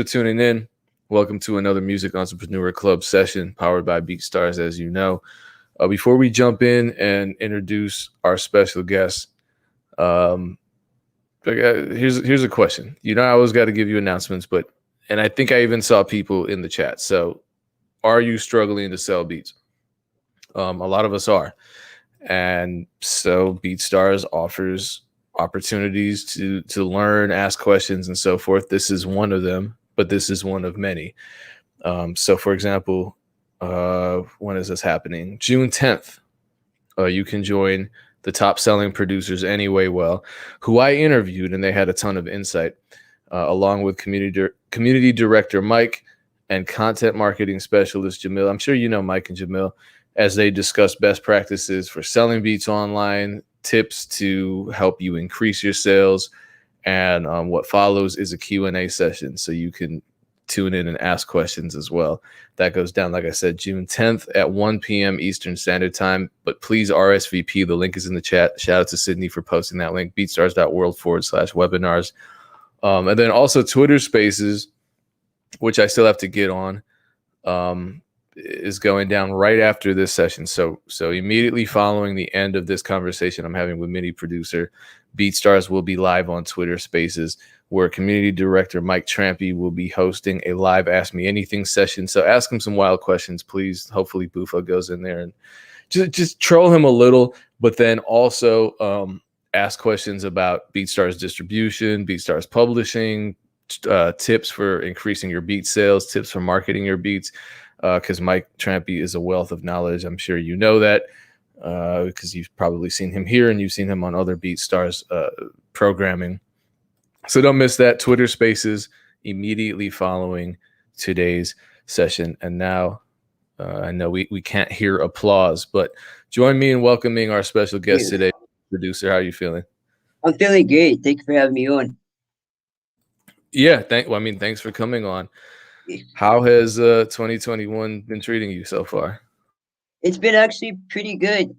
for tuning in. Welcome to another Music Entrepreneur Club session powered by BeatStars, as you know. Before we jump in and introduce our special guest, um, here's a question. You know, I always got to give you announcements, and I think I even saw people in the chat. So, are you struggling to sell beats? A lot of us are, and so BeatStars offers opportunities to learn, ask questions, and so forth. This is one of them, but this is one of many. So, for example, when is this happening? June 10th. You can join the top selling producers anyway, who I interviewed, and they had a ton of insight, along with community director Mike and content marketing specialist Jamil. I'm sure you know Mike and Jamil, as they discuss best practices for selling beats online, tips to help you increase your sales, and what follows is a Q&A session, so you can tune in and ask questions as well. That goes down, like I said, June 10th at 1 p.m. Eastern Standard Time. But please RSVP. The link is in the chat. Shout out to Sydney for posting that link, beatstars.world/webinars. And then also Twitter Spaces, which I still have to get on, is going down right after this session. So immediately following the end of this conversation I'm having with Miniproducer, BeatStars will be live on Twitter Spaces, where community director Mike Trampy will be hosting a live Ask Me Anything session. So ask him some wild questions, please. Hopefully Bufo goes in there and just troll him a little, but then also ask questions about BeatStars distribution, BeatStars publishing, tips for increasing your beat sales, tips for marketing your beats, because Mike Trampy is a wealth of knowledge. I'm sure you know that, because you've probably seen him here and you've seen him on other BeatStars programming. So don't miss that. Twitter Spaces immediately following today's session. And now I know we can't hear applause, but join me in welcoming our special guest today, producer. How are you feeling? I'm feeling great. Thank you for having me on. Yeah, thanks for coming on. How has 2021 been treating you so far? It's been actually pretty good.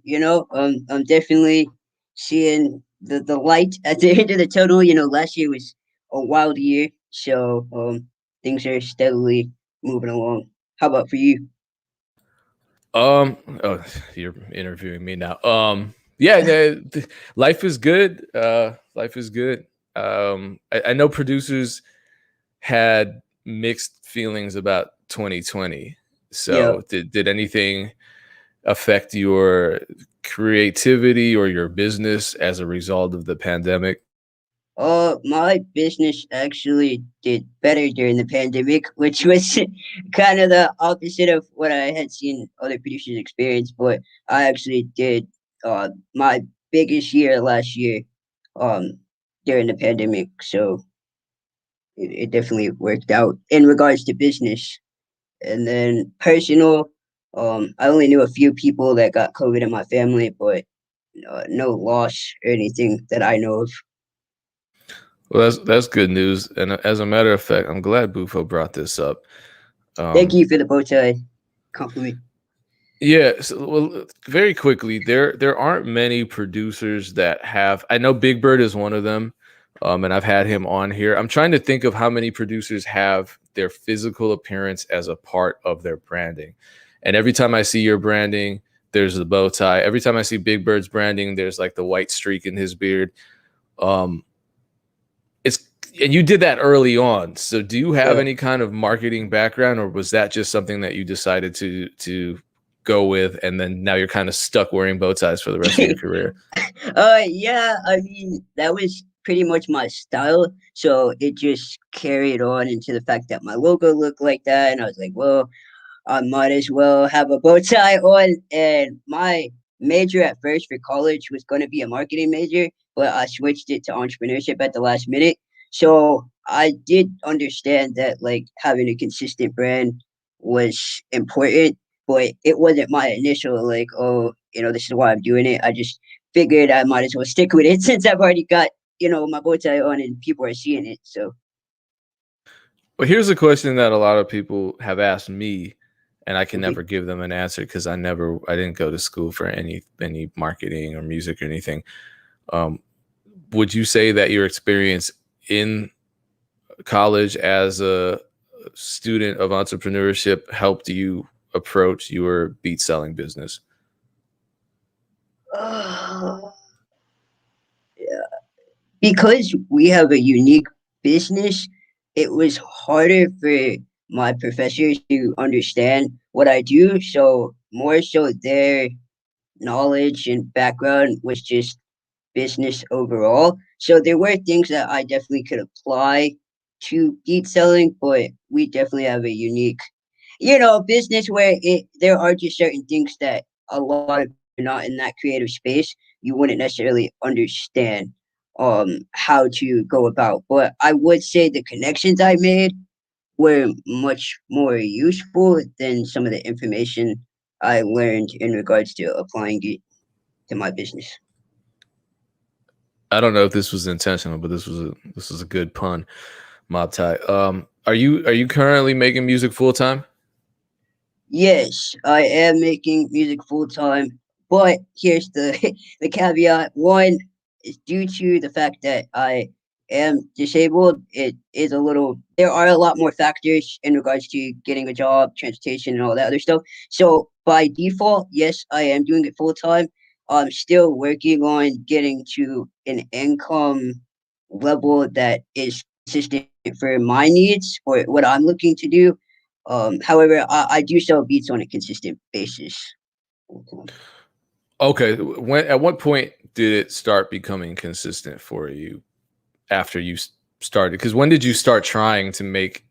I'm definitely seeing the light at the end of the tunnel. Last year was a wild year, so things are steadily moving along. How about for you? Oh, you're interviewing me now. Yeah, life is good. Life is good. I know producers had mixed feelings about 2020. So Yeah. did anything affect your creativity or your business as a result of the pandemic? My business actually did better during the pandemic, which was kind of the opposite of what I had seen other producers experience. But I actually did my biggest year last year um during the pandemic, so it definitely worked out in regards to business. And then personal, I only knew a few people that got COVID in my family, but no loss or anything that I know of. Well, that's good news. And as a matter of fact, I'm glad Bufo brought this up. Thank you for the bow tie compliment. Yeah, so, well, very quickly, there aren't many producers that have. I know Big Bird is one of them, and I've had him on here. I'm trying to think of how many producers have their physical appearance as a part of their branding. And every time I see your branding, there's the bow tie. Every time I see Big Bird's branding, there's like the white streak in his beard. Um, and you did that early on. So do you have any kind of marketing background, or was that just something that you decided to go with, and then now you're kind of stuck wearing bow ties for the rest of your career? Yeah, I mean, that was pretty much my style. So it just carried on into the fact that my logo looked like that. And I was like, well, I might as well have a bow tie on. And my major at first for college was going to be a marketing major, but I switched it to entrepreneurship at the last minute. So I did understand that like having a consistent brand was important, but it wasn't my initial like, oh, this is why I'm doing it. I just figured I might as well stick with it since I've already got, my bow tie on and people are seeing it. So Well, here's a question that a lot of people have asked me, and I can never give them an answer because I didn't go to school for any marketing or music or anything. Would you say that your experience in college as a student of entrepreneurship helped you approach your beat selling business? Uh, because we have a unique business, it was harder for my professors to understand what I do. So more so their knowledge and background was just business overall. So there were things that I definitely could apply to beat selling, but we definitely have a unique, business where there are just certain things that a lot of people are not in that creative space. You wouldn't necessarily understand how to go about. But I would say the connections I made were much more useful than some of the information I learned in regards to applying it to my business. I don't know if this was intentional, but this was a good pun, Mob Tie. Are you currently making music full time? Yes, I am making music full time, but here's the the caveat. One is due to the fact that I am disabled. It is a little. There are a lot more factors in regards to getting a job, transportation, and all that other stuff. So by default, yes, I am doing it full time. I'm still working on getting to an income level that is consistent for my needs or what I'm looking to do. However, I do sell beats on a consistent basis. Okay. At what point did it start becoming consistent for you after you started? Because when did you start trying to make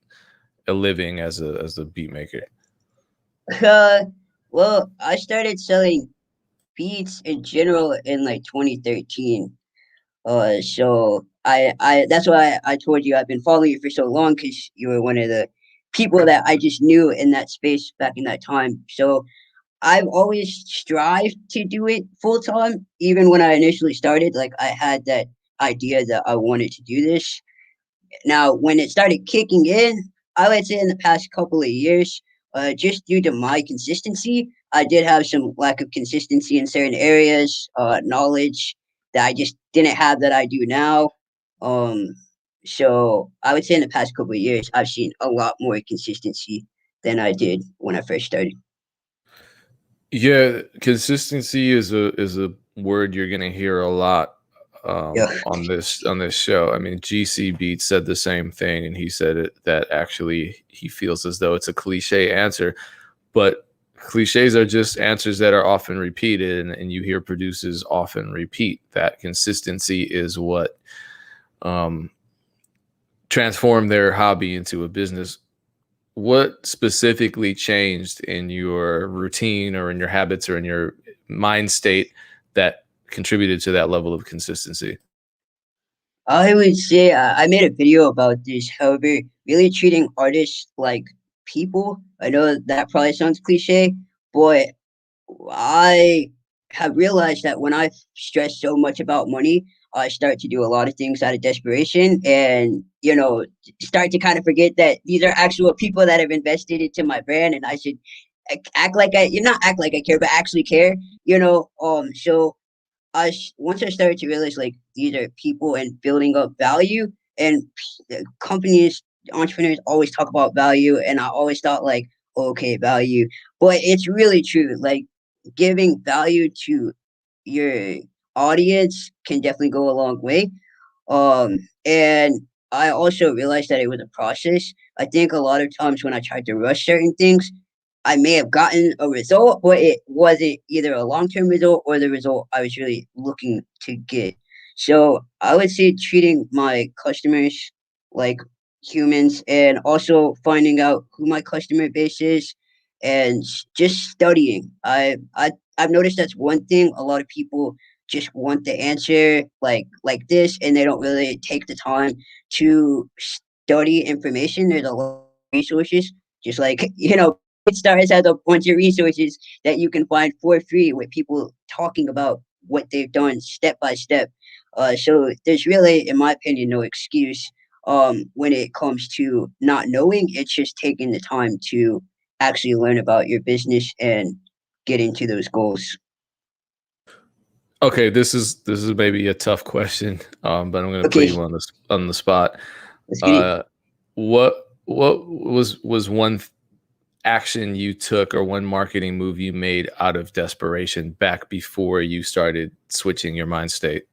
a living as a beat maker? Uh, well, I started selling beats in general in like 2013. So I that's why I told you I've been following you for so long because you were one of the people that I just knew in that space back in that time. So I've always strived to do it full time. Even when I initially started, like I had that idea that I wanted to do this. Now, when it started kicking in, I would say in the past couple of years, just due to my consistency, I did have some lack of consistency in certain areas, knowledge that I just didn't have that I do now. Um, so I would say in the past couple of years, I've seen a lot more consistency than I did when I first started. Yeah, consistency is a word you're gonna hear a lot Yeah. on this show. I mean, GC Beat said the same thing, and he said that actually he feels as though it's a cliche answer, but cliches are just answers that are often repeated, and you hear producers often repeat that consistency is what um, transformed their hobby into a business. What specifically changed in your routine or in your habits or in your mind state that contributed to that level of consistency? I would say I made a video about this. However, really treating artists like people. I know that probably sounds cliche, but I have realized that when I stress so much about money, I start to do a lot of things out of desperation and, start to kind of forget that these are actual people that have invested into my brand and I should act like you not act like I care, but actually care, so once I started to realize like these are people and building up value and companies, entrepreneurs always talk about value, and I always thought like, okay, value, but it's really true. Like giving value to your audience can definitely go a long way. And I also realized that it was a process. I think a lot of times when I tried to rush certain things, I may have gotten a result, but it wasn't either a long term result or the result I was really looking to get. So I would say treating my customers like humans and also finding out who my customer base is and just studying. I've noticed that's one thing a lot of people just want the answer like this and they don't really take the time to study information. There's a lot of resources, just like BeatStars has a bunch of resources that you can find for free with people talking about what they've done step by step. So there's really, in my opinion, no excuse when it comes to not knowing. It's just taking the time to actually learn about your business and get into those goals. Okay, this is maybe a tough question, but I'm going to put Okay, you on the spot. let's get it. Uh, what what was one action you took or one marketing move you made out of desperation back before you started switching your mind state?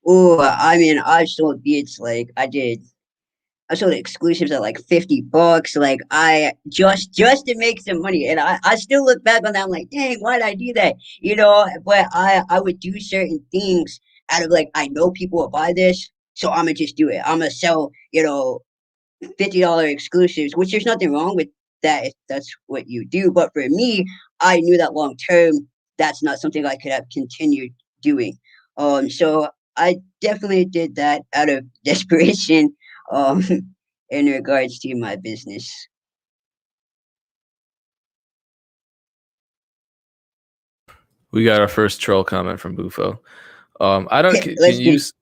Oh, I mean, I sold beats like I sold exclusives at like $50. Like I just to make some money. And I still look back on that. I'm like, dang, why did I do that? You know, but I would do certain things out of like I know people will buy this, so I'm gonna just do it. I'm gonna sell, $50 exclusives, which there's nothing wrong with that if that's what you do. But for me, I knew that long term that's not something I could have continued doing. So I definitely did that out of desperation um in regards to my business. We got our first troll comment from Bufo. I don't. Can Let's you get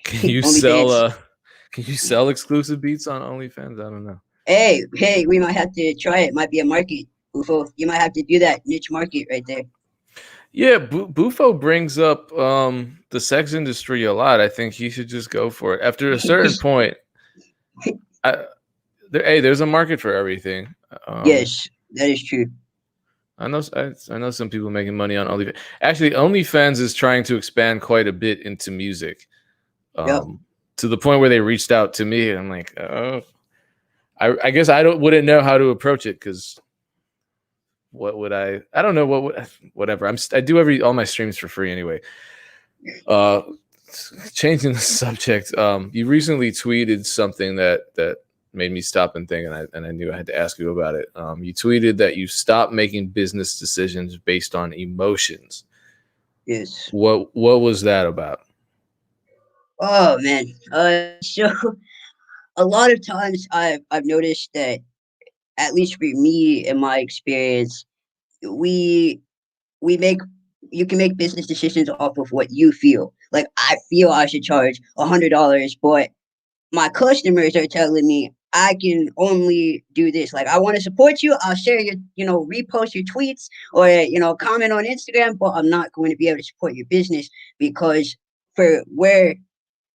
can you sell OnlyFans. can you sell exclusive beats on OnlyFans? I don't know. Hey, we might have to try it. Might be a market. Ufo, you might have to do that niche market right there. Yeah, Bufo brings up the sex industry a lot. I think he should just go for it. After a certain point, I, there's a market for everything. Um, Yes, that is true. I know some people making money on OnlyFans. Actually, OnlyFans is trying to expand quite a bit into music, Yep. um, to the point where they reached out to me, and I'm like, oh, I guess I wouldn't know how to approach it because what would I don't know whatever. I do all my streams for free anyway. Uh, Changing the subject. You recently tweeted something that made me stop and think, and I knew I had to ask you about it. You tweeted that you stopped making business decisions based on emotions. Yes. What was that about? Oh man. So a lot of times I've noticed that at least for me in my experience, we we make you can make business decisions off of what you feel. Like I feel I should charge $100, but my customers are telling me I can only do this. Like I want to support you. I'll share your, repost your tweets or comment on Instagram, but I'm not going to be able to support your business because for where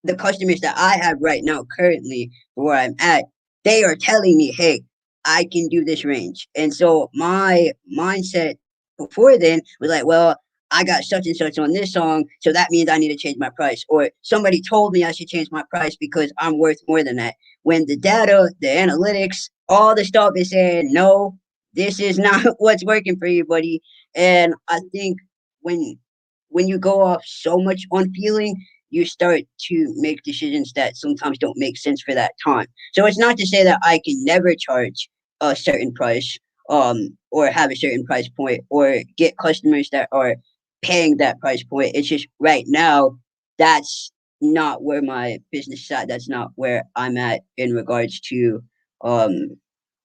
the customers that I have right now, currently where I'm at, they are telling me, hey, I can do this range. And so my mindset before then was like, well, I got such and such on this song, so that means I need to change my price. Or somebody told me I should change my price because I'm worth more than that. When the data, the analytics, all the stuff is saying, no, this is not what's working for you, buddy. And I think when when you go off so much on feeling, you start to make decisions that sometimes don't make sense for that time. So it's not to say that I can never charge a certain price, or have a certain price point, or get customers that are paying that price point. It's just right now that's not where my business is at. That's not where I'm at in regards to um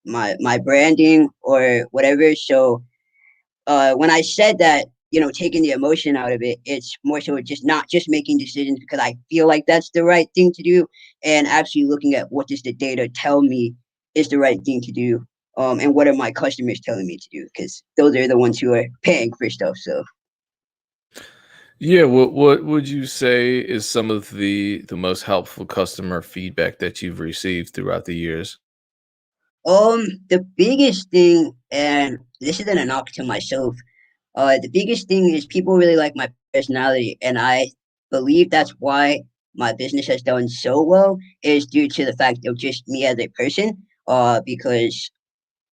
my branding or whatever. So when I said that, taking the emotion out of it, it's more so just not just making decisions because I feel like that's the right thing to do, and actually looking at what does the data tell me is the right thing to do, and what are my customers telling me to do, because those are the ones who are paying for stuff. So, Yeah, what would you say is some of the most helpful customer feedback that you've received throughout the years? the biggest thing, and this isn't a knock to myself, the biggest thing is people really like my personality, and I believe that's why my business has done so well is due to the fact of just me as a person. Because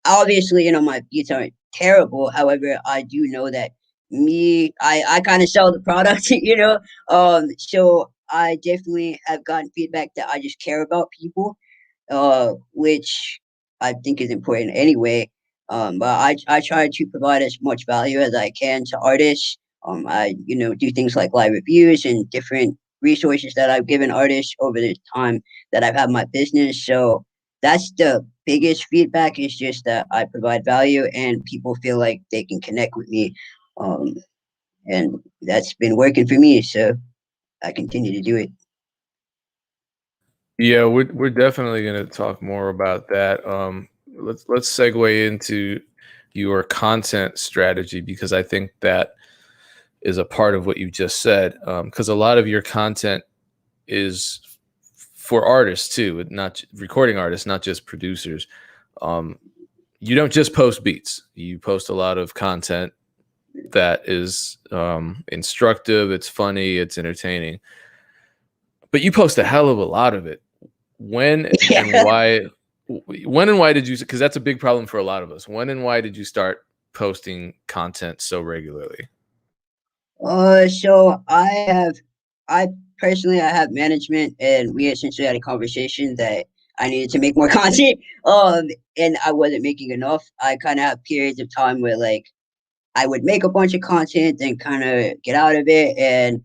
obviously, my beats aren't terrible. However, I do know that I kind of sell the product, So I definitely have gotten feedback that I just care about people, which I think is important anyway. But I try to provide as much value as I can to artists. I do things like live reviews and different resources that I've given artists over the time that I've had my business. So that's the biggest feedback, is just that I provide value and people feel like they can connect with me. Um, and that's been working for me. So I continue to do it. Yeah, we're definitely going to talk more about that. Let's segue into your content strategy because I think that is a part of what you just said. Because a lot of your content is for artists too, not recording artists, not just producers. Um, you don't just post beats. You post a lot of content that is instructive, it's funny, it's entertaining. But you post a hell of a lot of it. When and Yeah. why? When and why did you? Because that's a big problem for a lot of us. When and why did you start posting content so regularly? So I personally, I have management, and we essentially had a conversation that I needed to make more content. And I wasn't making enough. I kind of have periods of time where like I would make a bunch of content and kind of get out of it. And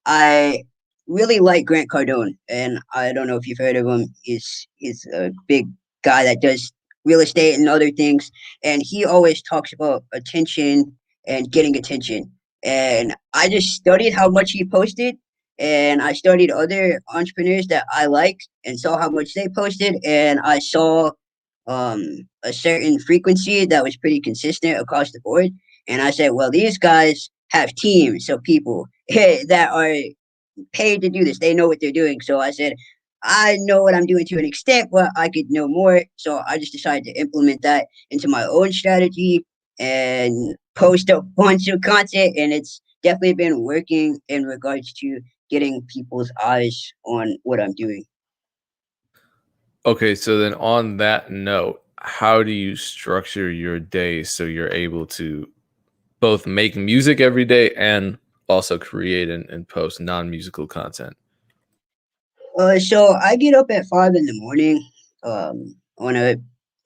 I really like Grant Cardone, and I don't know if you've heard of him. He's a big guy that does real estate and other things, and he always talks about attention and getting attention. And I just studied how much he posted, and I studied other entrepreneurs that I liked and saw how much they posted, and I saw a certain frequency that was pretty consistent across the board. And I said, well, these guys have teams of people that are paid to do this. They know what they're doing. So I said, I know what I'm doing to an extent, but I could know more. So I just decided to implement that into my own strategy and post a bunch of content. And it's definitely been working in regards to getting people's eyes on what I'm doing. Okay, so then on that note, how do you structure your day so you're able to both make music every day and also create and post non-musical content? So I get up at 5 in the morning, on a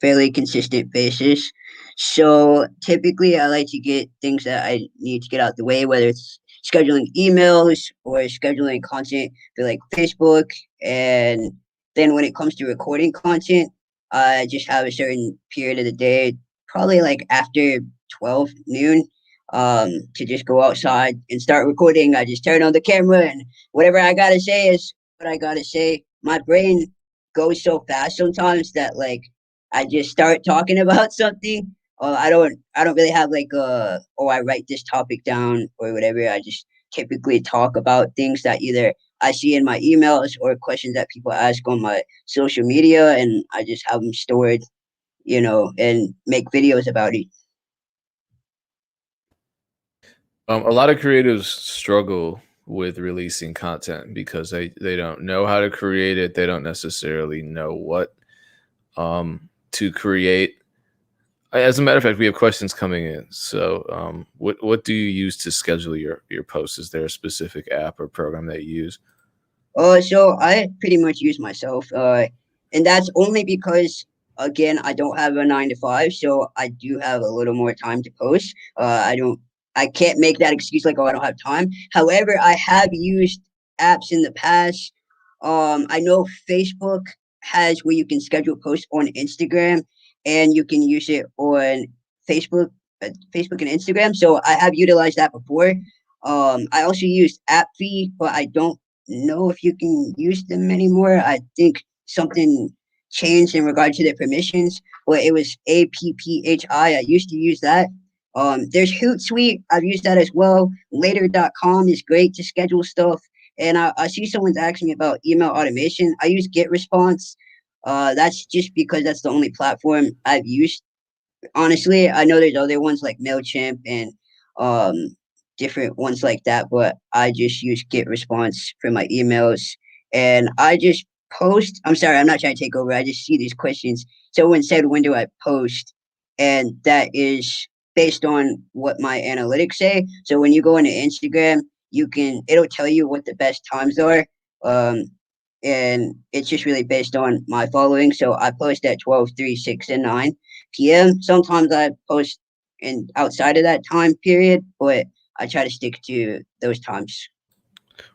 fairly consistent basis. So typically, I like to get things that I need to get out the way, whether it's scheduling emails or scheduling content for like Facebook. And then when it comes to recording content, I just have a certain period of the day, probably like after 12 noon, to just go outside and start recording. I just turn on the camera, and whatever I gotta say is what I gotta say. My brain goes so fast sometimes that like I just start talking about something. I don't really have like I write this topic down or whatever. I just typically talk about things that either I see in my emails or questions that people ask on my social media, and I just have them stored, and make videos about it. A lot of creatives struggle with releasing content because they don't know how to create it. They don't necessarily know what to create. As a matter of fact, we have questions coming in. So, what do you use to schedule your posts? Is there a specific app or program that you use? So I pretty much use myself, and that's only because again I don't have a 9 to 5, so I do have a little more time to post. I can't make that excuse like, oh, I don't have time. However, I have used apps in the past. I know Facebook has where you can schedule posts on Instagram, and you can use it on Facebook, Facebook and Instagram. So I have utilized that before. I also used AppFee, but I don't know if you can use them anymore. I think something changed in regard to their permissions, but it was APPHI. I used to use that. There's Hootsuite. I've used that as well. Later.com is great to schedule stuff. And I see someone's asking me about email automation. I use GetResponse. That's just because that's the only platform I've used. Honestly, I know there's other ones like MailChimp and um different ones like that, but I just use GetResponse for my emails, and I just post. I'm sorry, I'm not trying to take over. I just see these questions. Someone said, when do I post? And that is based on what my analytics say. So when you go into Instagram, it'll tell you what the best times are. Um and it's just really based on my following. So I post at 12, 3, 6, and 9 p.m. Sometimes I post in outside of that time period, but I try to stick to those times.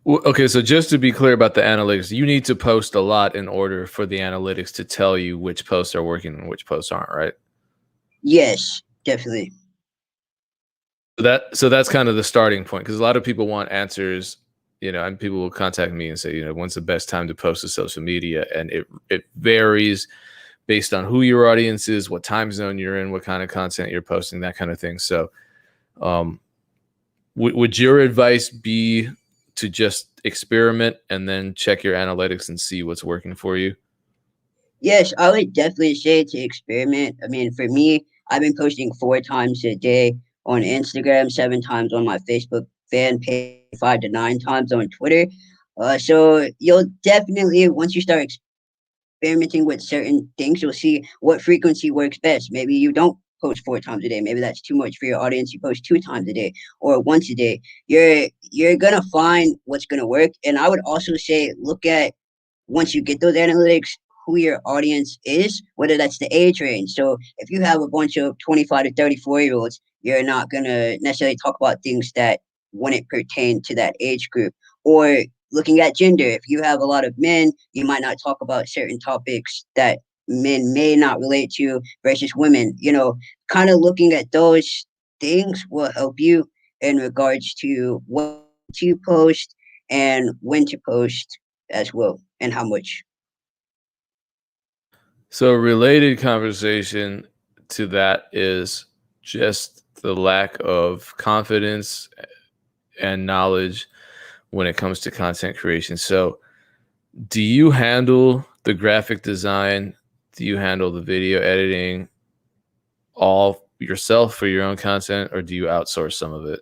Well, okay, so just to be clear about the analytics, you need to post a lot in order for the analytics to tell you which posts are working and which posts aren't, right? Yes, definitely. So that's kind of the starting point because a lot of people want answers, and people will contact me and say, when's the best time to post to social media, and it varies based on who your audience is, what time zone you're in, what kind of content you're posting, that kind of thing. So, would your advice be to just experiment and then check your analytics and see what's working for you? Yes, I would definitely say to experiment. I mean, for me, I've been posting 4 times a day on Instagram, 7 times on my Facebook fan page, 5 to 9 times on Twitter. So you'll definitely, once you start experimenting with certain things, you'll see what frequency works best. Maybe you don't post 4 times a day. Maybe that's too much for your audience. You post 2 times a day or once a day. You're gonna find what's gonna work. And I would also say look at once you get those analytics, who your audience is, whether that's the age range. So if you have a bunch of 25 to 34-year-olds, you're not going to necessarily talk about things that wouldn't pertain to that age group. Or looking at gender, if you have a lot of men, you might not talk about certain topics that men may not relate to versus women. Kind of looking at those things will help you in regards to what to post and when to post as well and how much. So, related conversation to that is just the lack of confidence and knowledge when it comes to content creation. So, do you handle the graphic design? Do you handle the video editing all yourself for your own content, or do you outsource some of it?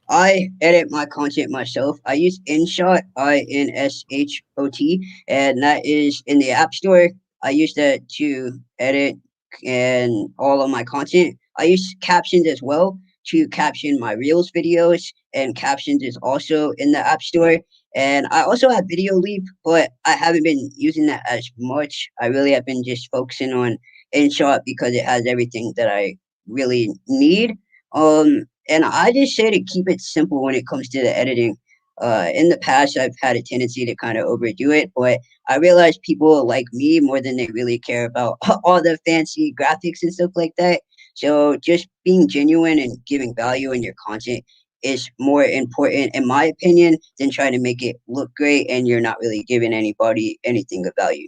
I edit my content myself. I use InShot, INSHOT, and that is in the App Store. I use that to edit and all of my content. I use captions as well to caption my Reels videos, and captions is also in the App Store. And I also have Video Leap, but I haven't been using that as much. I really have been just focusing on InShot because it has everything that I really need. And I just say to keep it simple when it comes to the editing. In the past, I've had a tendency to kind of overdo it, but I realize people like me more than they really care about all the fancy graphics and stuff like that. So just being genuine and giving value in your content is more important, in my opinion, than trying to make it look great and you're not really giving anybody anything of value.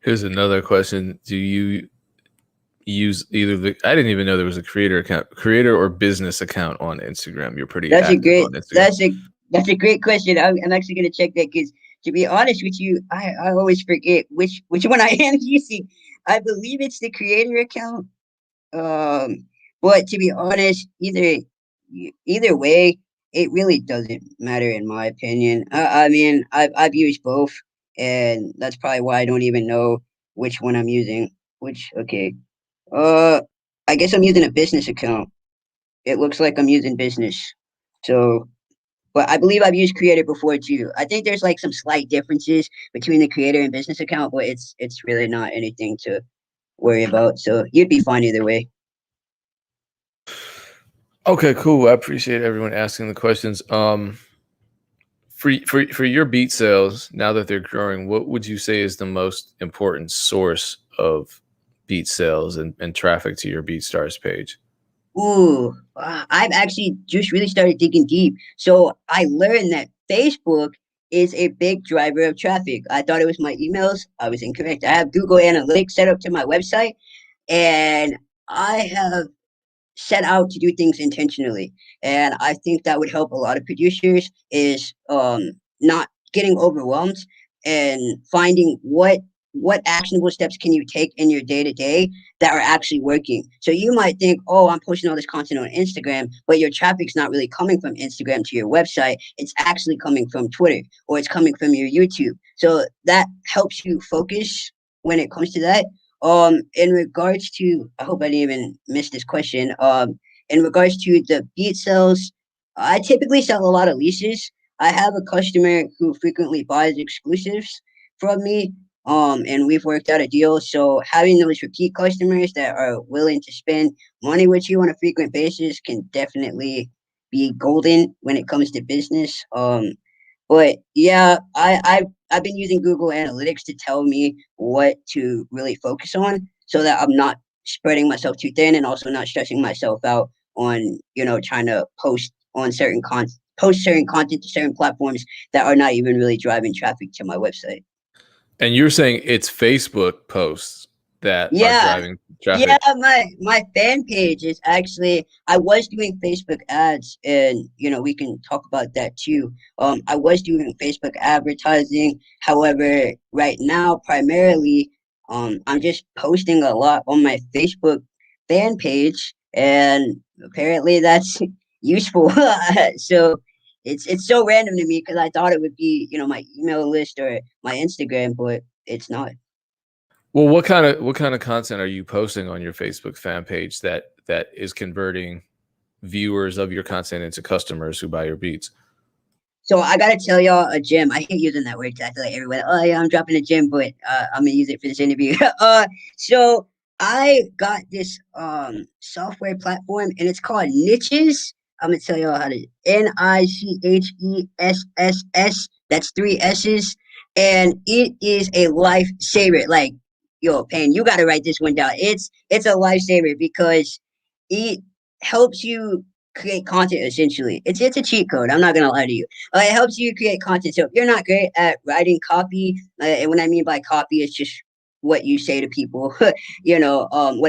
Here's another question. Do you use either I didn't even know there was a creator or business account on Instagram. You're pretty That's a active great on Instagram. that's a great question. I'm actually gonna check that because to be honest with you, I always forget which one I am using. I believe it's the creator account. Um, but to be honest, either way, it really doesn't matter in my opinion. I mean, I've used both, and that's probably why I don't even know which one I'm using. Which okay, uh, I guess I'm using a business account. It looks like I'm using business. So, but I believe I've used creator before too. I think there's like some slight differences between the creator and business account, but it's really not anything to worry about. So you'd be fine either way. Okay, cool. I appreciate everyone asking the questions. For your beat sales, now that they're growing, what would you say is the most important source of beat sales and traffic to your BeatStars page? Ooh, I've actually just really started digging deep. So I learned that Facebook is a big driver of traffic. I thought it was my emails. I was incorrect. I have Google Analytics set up to my website, and I have set out to do things intentionally. And I think that would help a lot of producers is not getting overwhelmed and finding what actionable steps can you take in your day to day that are actually working. So you might think, oh, I'm posting all this content on Instagram, but your traffic's not really coming from Instagram to your website. It's actually coming from Twitter or it's coming from your YouTube. So that helps you focus when it comes to that. In regards to, I hope I didn't even miss this question. In regards to the beat sales, I typically sell a lot of leases. I have a customer who frequently buys exclusives from me. And we've worked out a deal. So having those repeat customers that are willing to spend money with you on a frequent basis can definitely be golden when it comes to business. But yeah, I've been using Google Analytics to tell me what to really focus on so that I'm not spreading myself too thin and also not stressing myself out on, trying to post certain content to certain platforms that are not even really driving traffic to my website. And you're saying it's Facebook posts. that are Yeah, driving yeah. traffic? My fan page is actually, I was doing Facebook ads, and we can talk about that too. I was doing Facebook advertising. However, right now, primarily, I'm just posting a lot on my Facebook fan page, and apparently that's useful. So it's so random to me because I thought it would be my email list or my Instagram, but it's not. Well, what kind of content are you posting on your Facebook fan page that is converting viewers of your content into customers who buy your beats? So I gotta tell y'all a gem. I hate using that word because I feel like everyone, oh yeah, I'm dropping a gem, but I'm gonna use it for this interview. So I got this software platform and it's called Niches. I'm gonna tell y'all how to Nichess. That's three S's, and it is a lifesaver. Like, yo, Payne, you gotta write this one down. It's a lifesaver because it helps you create content essentially. It's a cheat code. I'm not gonna lie to you. It helps you create content. So if you're not great at writing copy, and what I mean by copy is just what you say to people, whether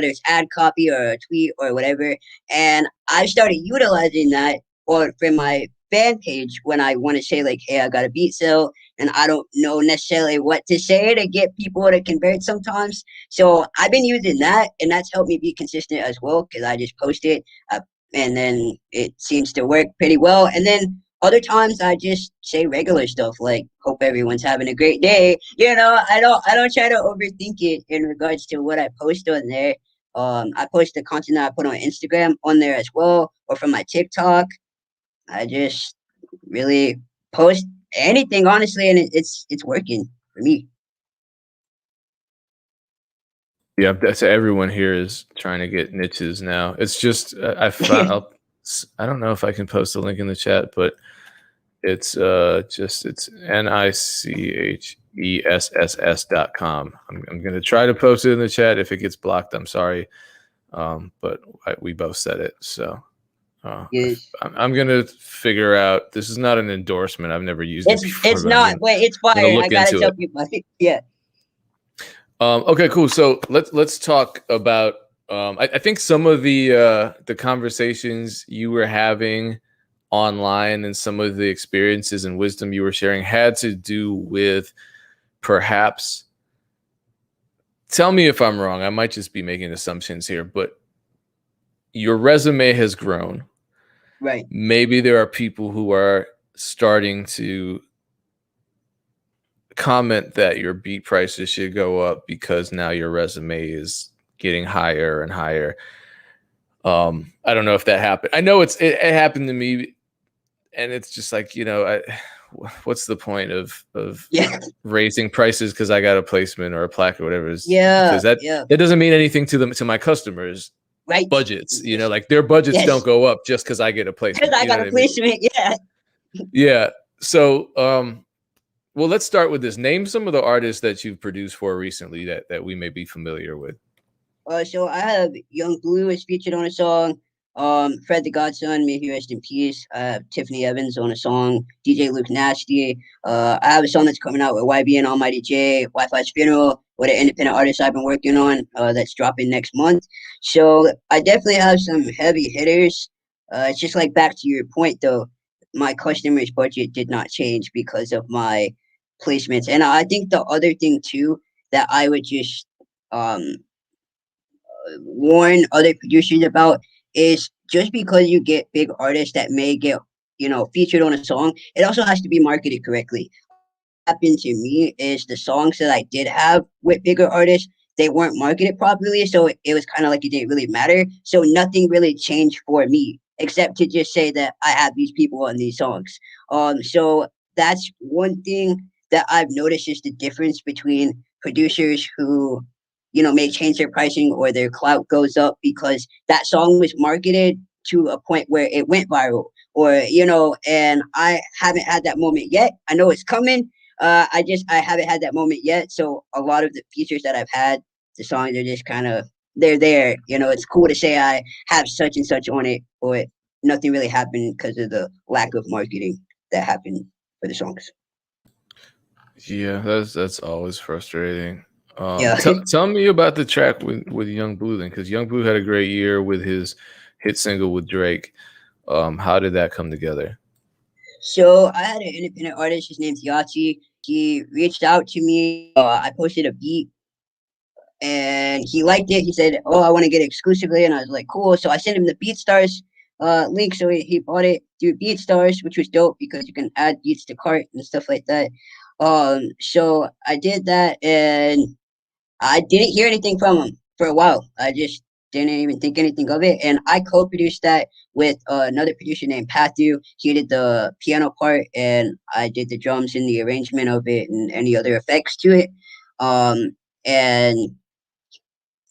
it's ad copy or a tweet or whatever. And I started utilizing that or for my fan page when I want to say like, hey, I got a beat sell and I don't know necessarily what to say to get people to convert sometimes. So I've been using that and that's helped me be consistent as well because I just post it. And then it seems to work pretty well. And then other times I just say regular stuff like hope everyone's having a great day. I don't try to overthink it in regards to what I post on there. I post the content that I put on Instagram on there as well, or from my TikTok. I just really post anything honestly, and it's working for me. Yeah, that's everyone here is trying to get niches now. It's just I found I don't know if I can post a link in the chat, but it's NICHESSS.com. I'm gonna try to post it in the chat. If it gets blocked, I'm sorry. But we both said it, so Yes. I'm gonna figure out. This is not an endorsement. I've never used it before, It's but I'm not, gonna but it's I'm gonna fire. I look gotta into tell it. people. Yeah. Okay, cool. So let's talk about. I think some of the conversations you were having online and some of the experiences and wisdom you were sharing had to do with perhaps. Tell me if I'm wrong. I might just be making assumptions here, but your resume has grown. Right. Maybe there are people who are starting to comment that your beat prices should go up because now your resume is getting higher and higher. I don't know if that happened. I know it happened to me, and it's just like what's the point of Yeah. raising prices because I got a placement or a plaque or whatever is Yeah. because that Yeah. that doesn't mean anything to them to my customers Right. budgets. Yes. Like their budgets don't Yes. go up just because I get a Because placement. I You know got what a I mean? placement. Yeah. Yeah. So well, let's start with this. Name some of the artists that you've produced for recently that we may be familiar with. So I have Young Blue is featured on a song. Fred the Godson, may he rest in peace. I have Tiffany Evans on a song. DJ Luke Nasty. I have a song that's coming out with YB and Almighty J. Wi-Fi's Funeral, with an independent artist I've been working on. That's dropping next month. So I definitely have some heavy hitters. It's just like back to your point though. My customers' budget did not change because of my placements, and I think the other thing too that I would just um warn other producers about is just because you get big artists that may get featured on a song, it also has to be marketed correctly. What happened to me is the songs that I did have with bigger artists, they weren't marketed properly, so it was kind of like it didn't really matter. So nothing really changed for me except to just say that I have these people on these songs. So that's one thing that I've noticed is the difference between producers who may change their pricing or their clout goes up because that song was marketed to a point where it went viral, or and I haven't had that moment yet. I know it's coming. I haven't had that moment yet. So a lot of the features that I've had, the songs are just kind of they're there. It's cool to say I have such and such on it, but nothing really happened because of the lack of marketing that happened for the songs. Yeah, that's always frustrating. Yeah. Tell me about the track with Young Blue then, because Young Blue had a great year with his hit single with Drake. How did that come together? So I had an independent artist. His name's Yachi. He reached out to me. I posted a beat and he liked it. He said, "Oh, I want to get it exclusively," and I was like, "Cool." So I sent him the BeatStars link, so he bought it through BeatStars, which was dope because you can add beats to cart and stuff like that. So I did that, and I didn't hear anything from him for a while. I just didn't even think anything of it, and I co-produced that with another producer named Pathu. He did the piano part, and I did the drums and the arrangement of it and any other effects to it. And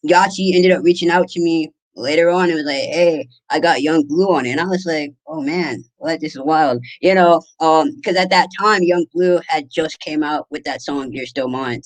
Yachi ended up reaching out to me later on and was like, "Hey, I got Young Blue on it." And I was like, "Oh man, what? This is wild." Because at that time, Young Blue had just came out with that song "You're Still Mine."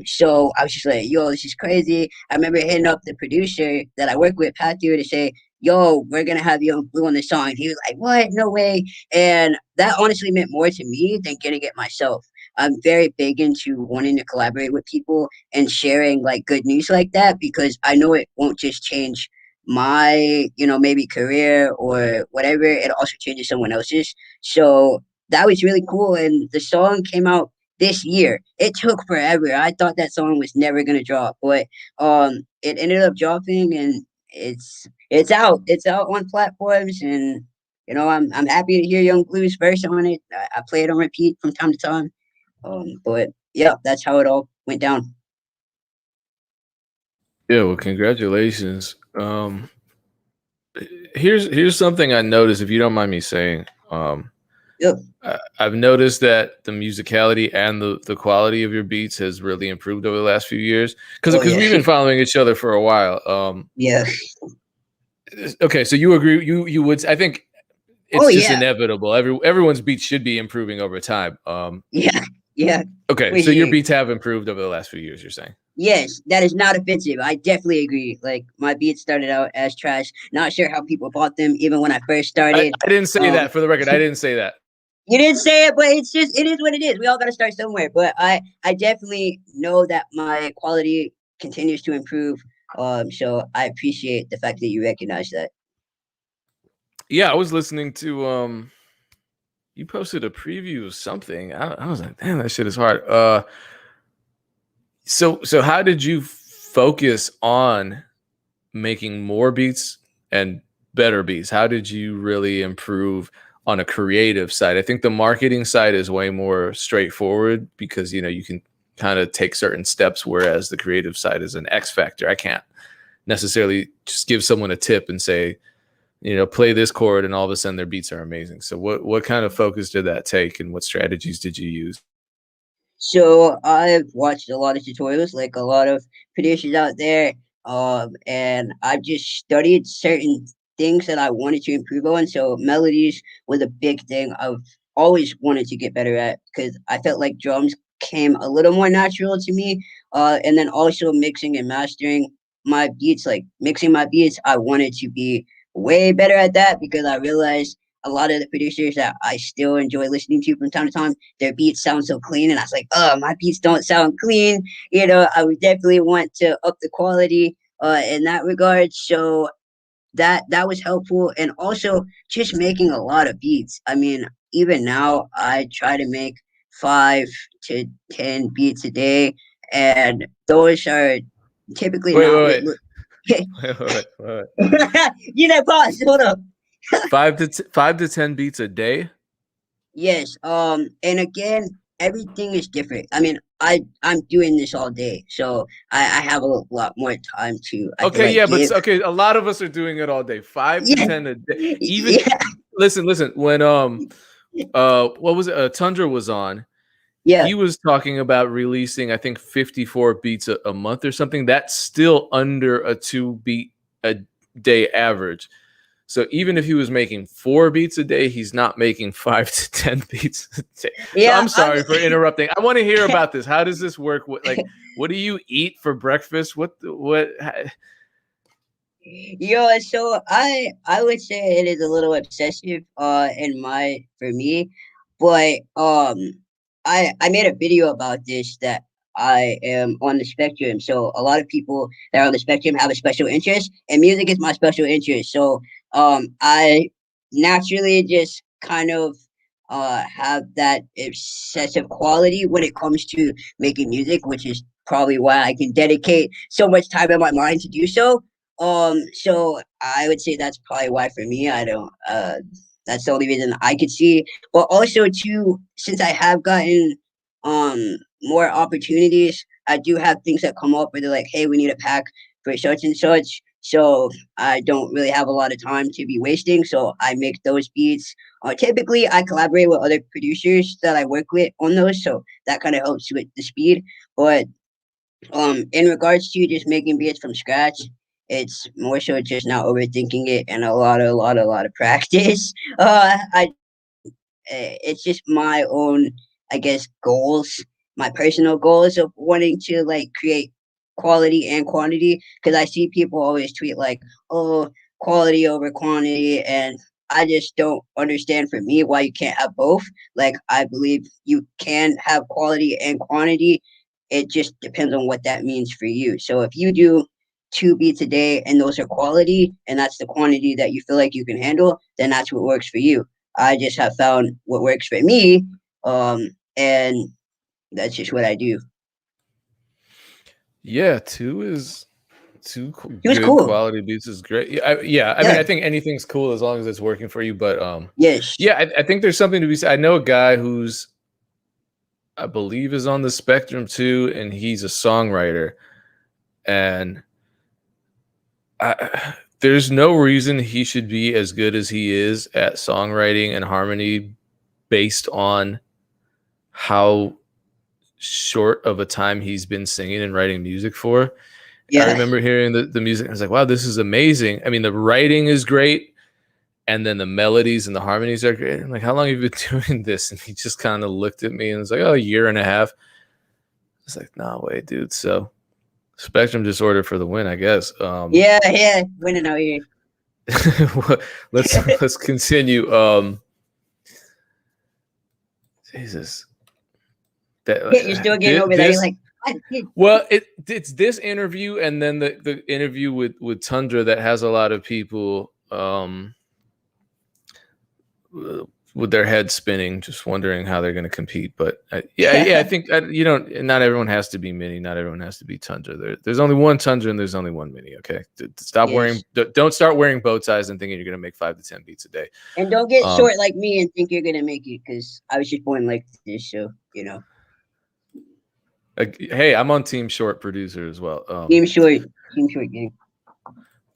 So I was just like, "Yo, this is crazy." I remember hitting up the producer that I work with, Pathu, to say, "Yo, we're gonna have Young Blue on the song." He was like, "What? No way!" And that honestly meant more to me than getting it myself. I'm very big into wanting to collaborate with people and sharing like good news like that because I know it won't just change my, maybe career or whatever. It also changes someone else's. So that was really cool. And the song came out this year. It took forever. I thought that song was never gonna drop, but it ended up dropping and it's out. It's out on platforms and I'm happy to hear Young Blue's verse on it. I play it on repeat from time to time. But yeah, that's how it all went down. Yeah, well, congratulations. Here's something I noticed, if you don't mind me saying. Yep. I've noticed that the musicality and the quality of your beats has really improved over the last few years Oh because yeah. we've been following each other for a while. Yeah. Okay, so you agree? You would? I think Oh it's just yeah. inevitable. Everyone's beats should be improving over time. Yeah. Yeah. Okay, For so your sure. beats have improved over the last few years. You're saying? Yes, that is not offensive. I definitely agree. Like my beats started out as trash. Not sure how people bought them, even when I first started. I didn't say Um, that for the record. I didn't say that. you didn't say it, but it is what it is. We all got to start somewhere. But I definitely know that my quality continues to improve. So I appreciate the fact that you recognize that. Yeah, I was listening to you posted a preview of something. I was like, damn, that shit is hard. So how did you focus on making more beats and better beats? How did you really improve on a creative side? I think the marketing side is way more straightforward because you can kind of take certain steps, whereas the creative side is an X factor. I can't necessarily just give someone a tip and say, play this chord and all of a sudden their beats are amazing. So what kind of focus did that take and what strategies did you use? So I've watched a lot of tutorials, like a lot of producers out there, and I've just studied certain things that I wanted to improve on. So melodies was a big thing I've always wanted to get better at because I felt like drums came a little more natural to me. And then also mixing and mastering my beats, like mixing my beats, I wanted to be way better at that because I realized a lot of the producers that I still enjoy listening to from time to time their beats sound so clean. And I was like, oh, my beats don't sound clean. I would definitely want to up the quality in that regard. So that was helpful. And also just making a lot of beats. I mean, even now I try to make 5 to 10 beats a day. And those are typically Wait, not with wait, wait, wait. pause, hold up. 5 to 10 beats a day. Yes. And again, everything is different. I mean, I'm doing this all day, so I have a lot more time to I feel Okay, like yeah, but give. okay, a lot of us are doing it all day. Five to Yeah. ten a day. Even Yeah. listen, when what was it? Tundra was on. Yeah. He was talking about releasing, I think, 54 beats a month or something. That's still under a 2 beat a day average. So even if he was making 4 beats a day, he's not making 5 to 10 beats a day. So Yeah. I'm sorry for interrupting. I want to hear about this. How does this work? What do you eat for breakfast? What? So I would say it is a little obsessive in my for me, but I made a video about this that I am on the spectrum. So a lot of people that are on the spectrum have a special interest, and music is my special interest. So I naturally just kind of have that excessive quality when it comes to making music, which is probably why I can dedicate so much time in my mind to do so. So I would say that's probably why for me, I don't. That's the only reason I could see. But also too, since I have gotten more opportunities, I do have things that come up where they're like, hey, we need a pack for such and such. So I don't really have a lot of time to be wasting. So I make those beats. Typically, I collaborate with other producers that I work with on those, so that kind of helps with the speed. But in regards to just making beats from scratch, it's more so just not overthinking it and a lot of practice. I It's just my own, I guess, goals, my personal goals of wanting to like create quality and quantity. Because I see people always tweet like, "Oh, quality over quantity," and I just don't understand for me why you can't have both. Like, I believe you can have quality and quantity. It just depends on what that means for you. So if you do two beats a day and those are quality and that's the quantity that you feel like you can handle, then that's what works for you. I just have found what works for me, and that's just what I do. Yeah, He was good cool. quality beats is great. Yeah, I mean, Yeah. I think anything's cool as long as it's working for you. But Yes. yeah, I think there's something to be said. I know a guy who's, I believe, is on the spectrum too, and he's a songwriter, and there's no reason he should be as good as he is at songwriting and harmony based on how short of a time he's been singing and writing music for. I Yeah. remember hearing the music. I was like, wow, this is amazing. I mean, the writing is great. And then the melodies and the harmonies are great. I'm like, how long have you been doing this? And he just kind of looked at me and was like, oh, a year and a half. It's like, no way, dude. So spectrum disorder for the win, I guess. Yeah. Yeah. Winning out here. let's continue. Jesus, that Yeah, you're still getting over that. You're this like, I did. well, it's this interview and then the interview with Tundra that has a lot of people with their heads spinning, just wondering how they're going to compete. But yeah, I think you don't. Not everyone has to be Mini. Not everyone has to be Tundra. There's only one Tundra and there's only one Mini. Okay, stop wearing. Yes. Don't start wearing bow ties and thinking you're going to make 5 to 10 beats a day. And don't get Um, short like me and think you're gonna make it, because I was just born like this. So hey, I'm on Team Short Producer as well. team short, team short game.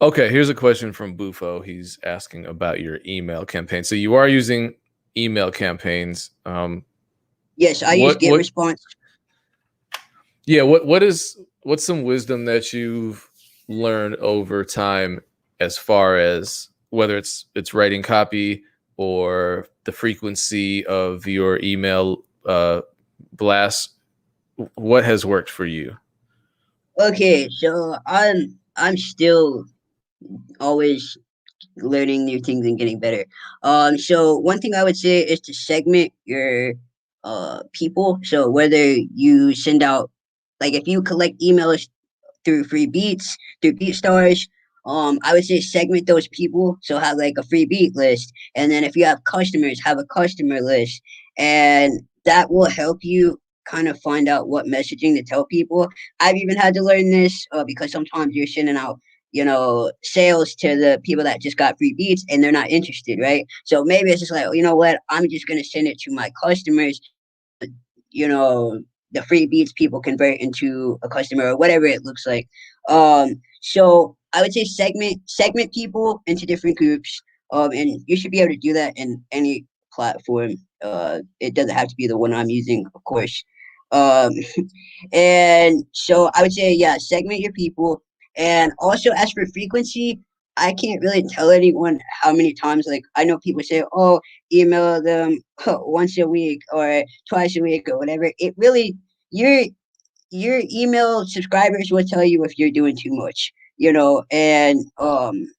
Okay, here's a question from Bufo. He's asking about your email campaign. So you are using email campaigns. Yes, I use What Get what Response. Yeah, what's some wisdom that you've learned over time as far as whether it's writing copy or the frequency of your email blasts? What has worked for you? Okay, so I'm still always learning new things and getting better. So one thing I would say is to segment your people. So whether you send out, like, if you collect emails through free beats, through BeatStars, I would say segment those people. So have like a free beat list, and then if you have customers, have a customer list, and that will help you kind of find out what messaging to tell people. I've even had to learn this because sometimes you're sending out, sales to the people that just got free beats and they're not interested, right? So maybe it's just like, you know what, I'm just gonna send it to my customers. You know, the free beats people convert into a customer or whatever it looks like. So I would say segment people into different groups. And you should be able to do that in any platform. It doesn't have to be the one I'm using, of course. Um, and so I would say, yeah, segment your people. And also, as for frequency, I can't really tell anyone how many times. Like, I know people say, oh, email them once a week or twice a week or whatever. It really, your your email subscribers will tell you if you're doing too much, and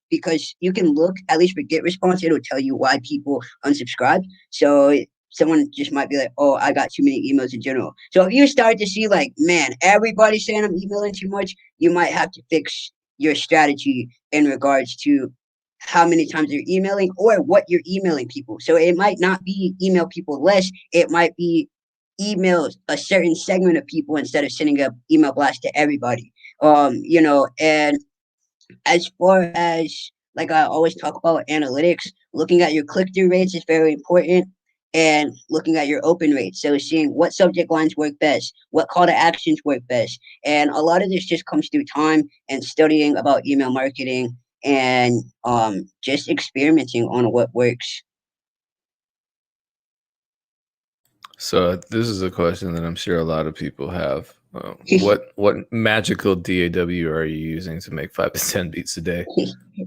because you can look, at least for Get Response, it'll tell you why people unsubscribe. So someone just might be like, oh, I got too many emails in general. So if you start to see like, man, everybody's saying I'm emailing too much, you might have to fix your strategy in regards to how many times you're emailing or what you're emailing people. So it might not be email people less, it might be emails a certain segment of people instead of sending a email blast to everybody. And as far as like I always talk about analytics, looking at your click through rates is very important and looking at your open rates. So seeing what subject lines work best, what call to actions work best. And a lot of this just comes through time and studying about email marketing and just experimenting on what works. So this is a question that I'm sure a lot of people have. What magical DAW are you using to make 5 to 10 beats a day?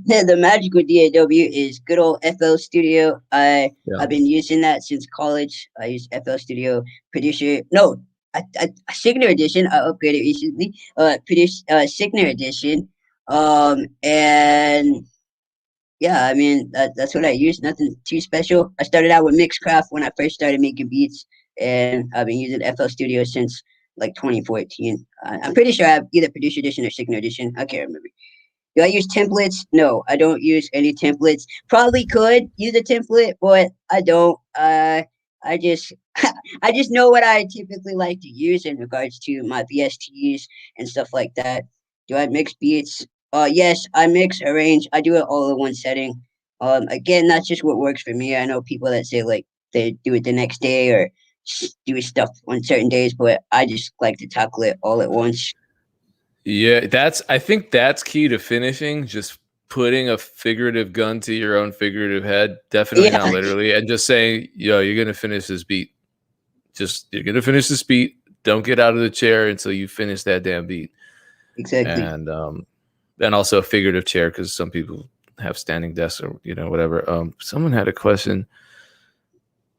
The magical DAW is good old FL Studio. Yeah. I've been using that since college. I use FL Studio Producer. No, Signer Edition. I upgraded recently. Produce Signer Edition. And yeah, I mean that's what I use. Nothing too special. I started out with Mixcraft when I first started making beats, and I've been using FL Studio since like 2014. I'm pretty sure I have either Producer Edition or Signer Edition. I can't remember. Do I use templates? No, I don't use any templates. Probably could use a template, but I don't. I just I just know what I typically like to use in regards to my VSTs and stuff like that. Do I mix beats? Yes, I mix, arrange. I do it all in one setting. Again, that's just what works for me. I know people that say like they do it the next day or do stuff on certain days, but I just like to tackle it all at once. Yeah, I think that's key to finishing. Just putting a figurative gun to your own figurative head. Definitely not Yeah, literally. And just saying, yo, you're gonna finish this beat. You're gonna finish this beat. Don't get out of the chair until you finish that damn beat. exactly. And also a figurative chair because some people have standing desks or whatever. Someone had a question.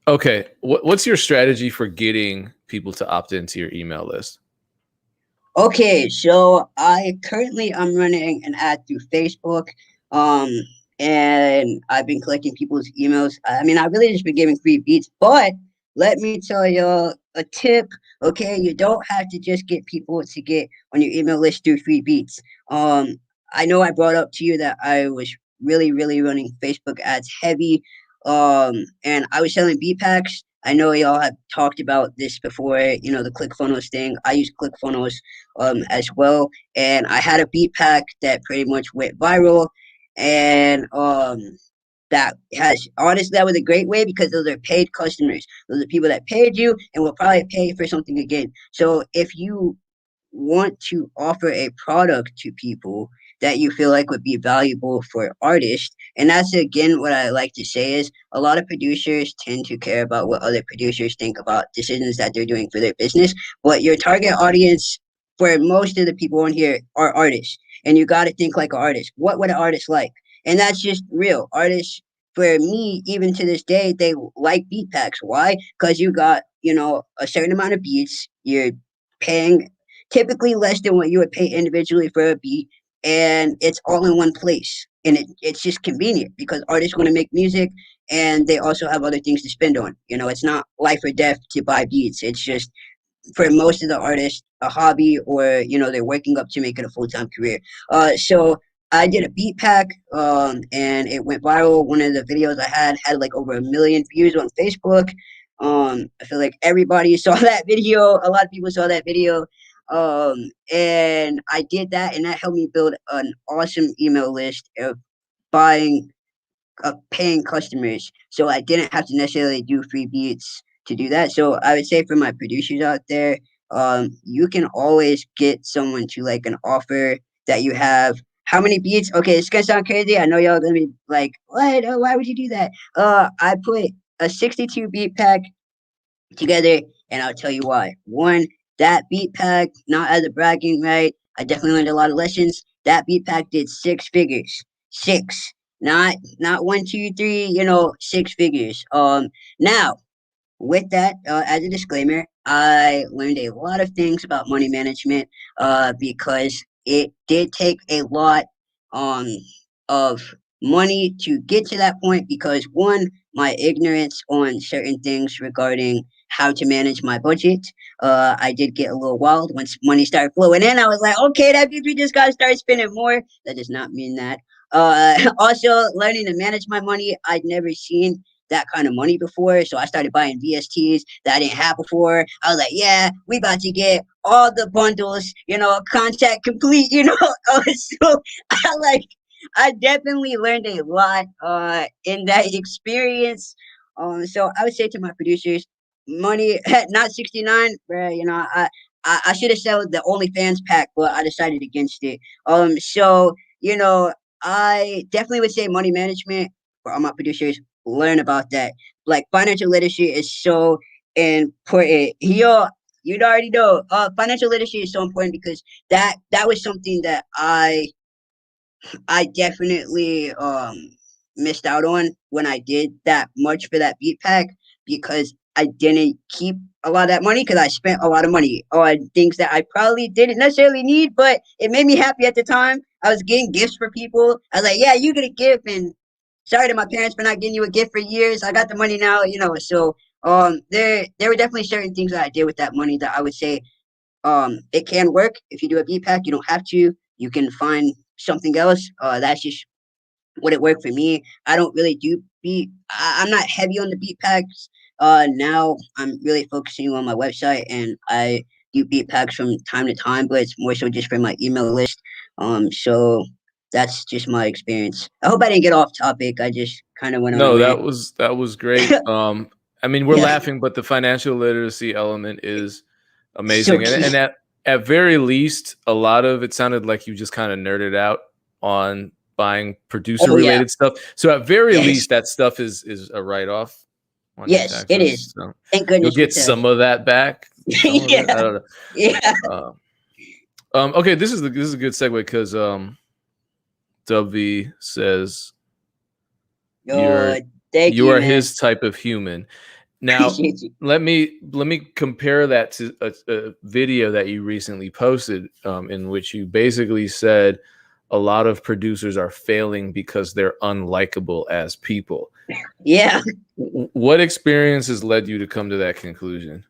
Okay, what's your strategy for getting people to opt into your email list? Okay, so I'm running an ad through Facebook, um, and I've been collecting people's emails. I mean, I've really just been giving free beats, but let me tell you a tip. Okay, you don't have to just get people to get on your email list through free beats. I know I brought up to you that I was really, really running Facebook ads heavy, and I was selling beat packs. I know y'all have talked about this before, the ClickFunnels thing. I use ClickFunnels as well. And I had a beat pack that pretty much went viral. And that was a great way because those are paid customers. Those are people that paid you and will probably pay for something again. So if you want to offer a product to people that you feel like would be valuable for artists. And that's again what I like to say is a lot of producers tend to care about what other producers think about decisions that they're doing for their business. But your target audience for most of the people on here are artists. And you gotta think like an artist. What would an artist like? And that's just real. Artists for me, even to this day, they like beat packs. Why? Because you got, a certain amount of beats. You're paying typically less than what you would pay individually for a beat, and it's all in one place. And it's just convenient because artists want to make music and they also have other things to spend on. It's not life or death to buy beats. It's just for most of the artists a hobby or they're working up to make it a full-time career. So I did a beat pack, and it went viral. One of the videos I had like over 1 million views on Facebook. I feel like everybody saw that video. A lot of people saw that video. And I did that, and that helped me build an awesome email list of buying paying customers. So I didn't have to necessarily do free beats to do that. So I would say for my producers out there, you can always get someone to like an offer that you have. How many beats? Okay, it's gonna sound crazy. I know y'all gonna be like, "What? Why would you do that?" I put a 62 beat pack together, and I'll tell you why. One, that beat pack, not as a bragging right, I definitely learned a lot of lessons. That beat pack did 6 figures, six, not one, two, three, 6 figures. Now with that, as a disclaimer, I learned a lot of things about money management, because it did take a lot um of money to get to that point because one, my ignorance on certain things regarding how to manage my budget. I did get a little wild once money started flowing in. I was like, okay, that means we just gotta start spending more. That does not mean that. Also learning to manage my money. I'd never seen that kind of money before. So I started buying VSTs that I didn't have before. I was like, yeah, we about to get all the bundles, contact complete, so I like I definitely learned a lot in that experience. So I would say to my producers, money not 69, bruh, I should have sold the OnlyFans pack, but I decided against it. So I definitely would say money management for all my producers. Learn about that. Like financial literacy is so important. You already know. Financial literacy is so important because that was something that I definitely missed out on when I did that much for that beat pack because I didn't keep a lot of that money because I spent a lot of money on things that I probably didn't necessarily need, but it made me happy at the time. I was getting gifts for people. I was like, yeah, you get a gift, and sorry to my parents for not getting you a gift for years. I got the money now, So there were definitely certain things that I did with that money that I would say it can work if you do a beat pack. You don't have to. You can find something else. That's just what it worked for me. I don't really do beat. I'm not heavy on the beat packs. Now I'm really focusing on my website, and I do beat packs from time to time, but it's more so just for my email list. So that's just my experience. I hope I didn't get off topic. I just kind of went on a No, rant. that was great. I mean, we're Yeah, laughing, but the financial literacy element is so amazing, and key. at very least, a lot of it sounded like you just kind of nerded out on buying producer Oh yeah, related stuff. So at very yes, least, that stuff is a write off on your yes, it is. taxes. So Thank you'll goodness for get tech. some of that back. Some of it, Yeah, I don't yeah. know. Okay, this is a good segue because Dubby says you're Yo, thank you you, are man. his type of human. Now, Appreciate you. let me compare that to a video that you recently posted, in which you basically said a lot of producers are failing because they're unlikable as people. Yeah. What experiences led you to come to that conclusion?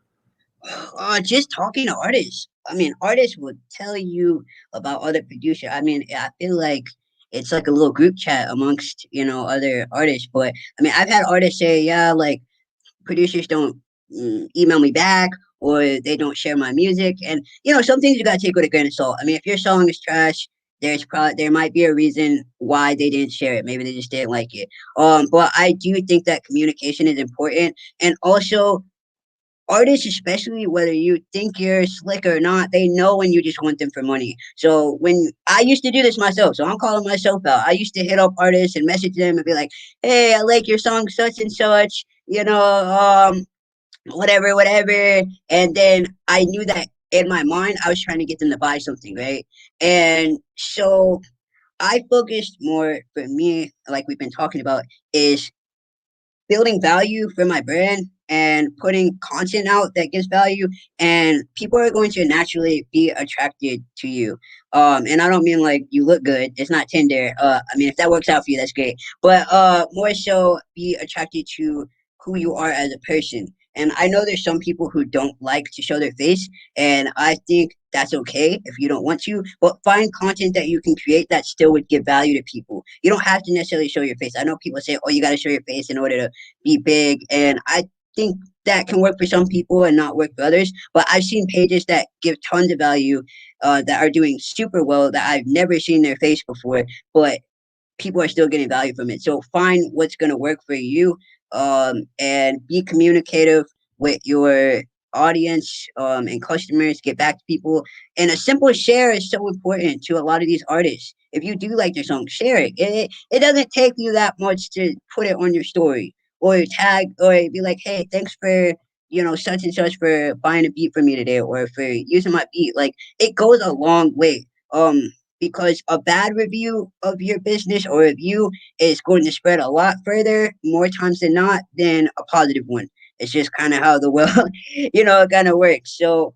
Just talking to artists. I mean, artists would tell you about other producers. I mean, I feel like it's like a little group chat amongst other artists. But I mean, I've had artists say, yeah, like producers don't email me back or they don't share my music, and some things you gotta take with a grain of salt. I mean, if your song is trash. There might be a reason why they didn't share it. Maybe they just didn't like it. But I do think that communication is important, and also artists, especially whether you think you're slick or not, they know when you just want them for money. So when I used to do this myself, so I'm calling myself out. I used to hit up artists and message them and be like, "Hey, I like your song such and such," whatever, whatever. And then I knew that in my mind, I was trying to get them to buy something, right? And so I focused more for me, like we've been talking about, is building value for my brand and putting content out that gives value, and people are going to naturally be attracted to you. And I don't mean like you look good, it's not Tinder. I mean, if that works out for you, that's great, but more so be attracted to who you are as a person. And I know there's some people who don't like to show their face, and I think that's okay if you don't want to, but find content that you can create that still would give value to people. You don't have to necessarily show your face. I know people say, oh, you got to show your face in order to be big. And I think that can work for some people and not work for others. But I've seen pages that give tons of value, that are doing super well, that I've never seen their face before, but people are still getting value from it. So find what's going to work for you, and be communicative with your audience, and customers. Get back to people. And a simple share is so important to a lot of these artists. If you do like their song, share it. It doesn't take you that much to put it on your story or tag or be like, hey, thanks for such and such for buying a beat for me today or for using my beat. Like it goes a long way. Because a bad review of your business or review is going to spread a lot further, more times than not, than a positive one. It's just kind of how the world, it kind of works. So,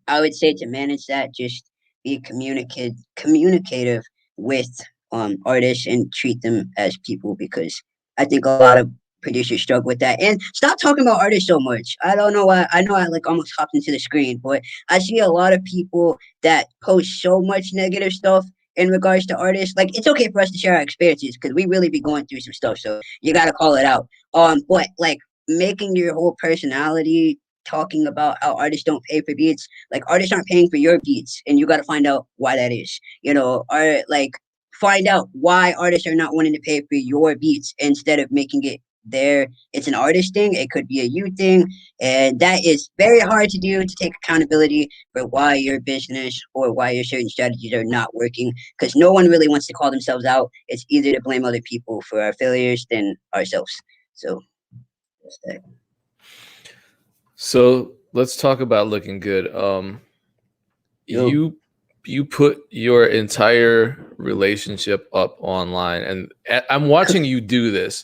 I would say to manage that, just be communicative with artists and treat them as people, because I think a lot of producers struggle with that. And stop talking about artists so much. I don't know why. I know I like almost hopped into the screen, but I see a lot of people that post so much negative stuff in regards to artists. Like, it's okay for us to share our experiences because we really be going through some stuff. So you got to call it out. But like making your whole personality talking about how artists don't pay for beats, like artists aren't paying for your beats, and you got to find out why that is. Or like find out why artists are not wanting to pay for your beats instead of making it there. It's an artist thing. It could be a you thing, and that is very hard to do, to take accountability for why your business or why your certain strategies are not working. Because no one really wants to call themselves out. It's easier to blame other people for our failures than ourselves. So that's that. So let's talk about looking good. Yo. You put your entire relationship up online, and I'm watching you do this.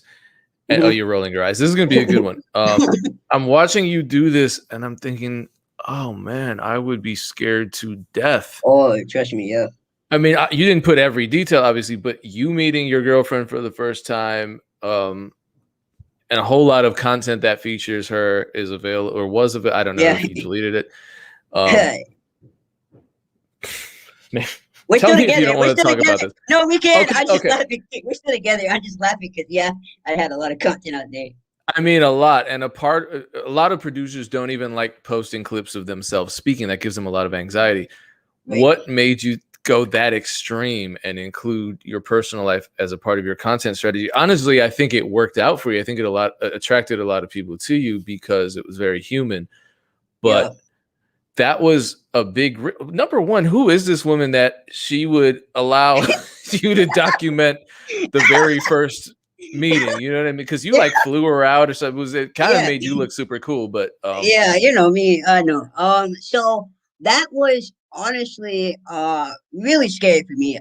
And, oh, you're rolling your eyes. This is gonna be a good one. I'm watching you do this, and I'm thinking, oh man, I would be scared to death. Oh, trust me, yeah. I mean, you didn't put every detail, obviously, but you meeting your girlfriend for the first time, and a whole lot of content that features her is available or was available. I don't know Yeah. if you deleted it. Um, We're tell still me if you together. don't We're want to still talk about together. this. No, we can. Okay, I just okay. laughing. We're still together. I'm just laughing because yeah, I had a lot of content out there. I mean, a lot, and a lot of producers don't even like posting clips of themselves speaking. That gives them a lot of anxiety. Right. What made you go that extreme and include your personal life as a part of your content strategy? Honestly, I think it worked out for you. I think it attracted a lot of people to you because it was very human. Yeah. But that was a big number one. Who is this woman that she would allow you to document the very first meeting? You know what I mean? Because you like flew her out or something. It kind of Yeah. made you look super cool, but Yeah, you know me. I know. So that was honestly really scary for me.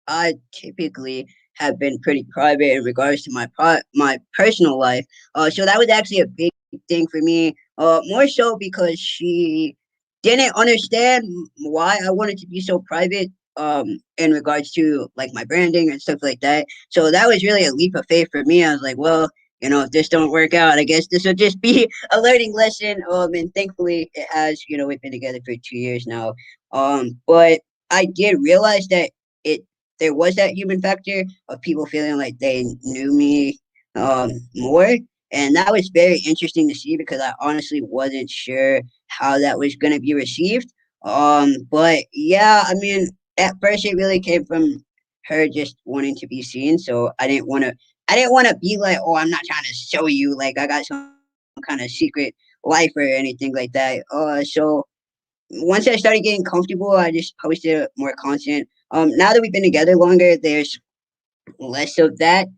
I typically have been pretty private in regards to my personal life. So that was actually a big thing for me. More so because she didn't understand why I wanted to be so private. In regards to like my branding and stuff like that. So that was really a leap of faith for me. I was like, well, if this don't work out, I guess this will just be a learning lesson. And thankfully it has. We've been together for 2 years now. But I did realize that it there was that human factor of people feeling like they knew me more. And that was very interesting to see because I honestly wasn't sure how that was gonna be received. But yeah, I mean, at first it really came from her just wanting to be seen. So I didn't want to be like, oh, I'm not trying to show you like I got some kind of secret life or anything like that. So once I started getting comfortable, I just posted more content. Now that we've been together longer, there's less of that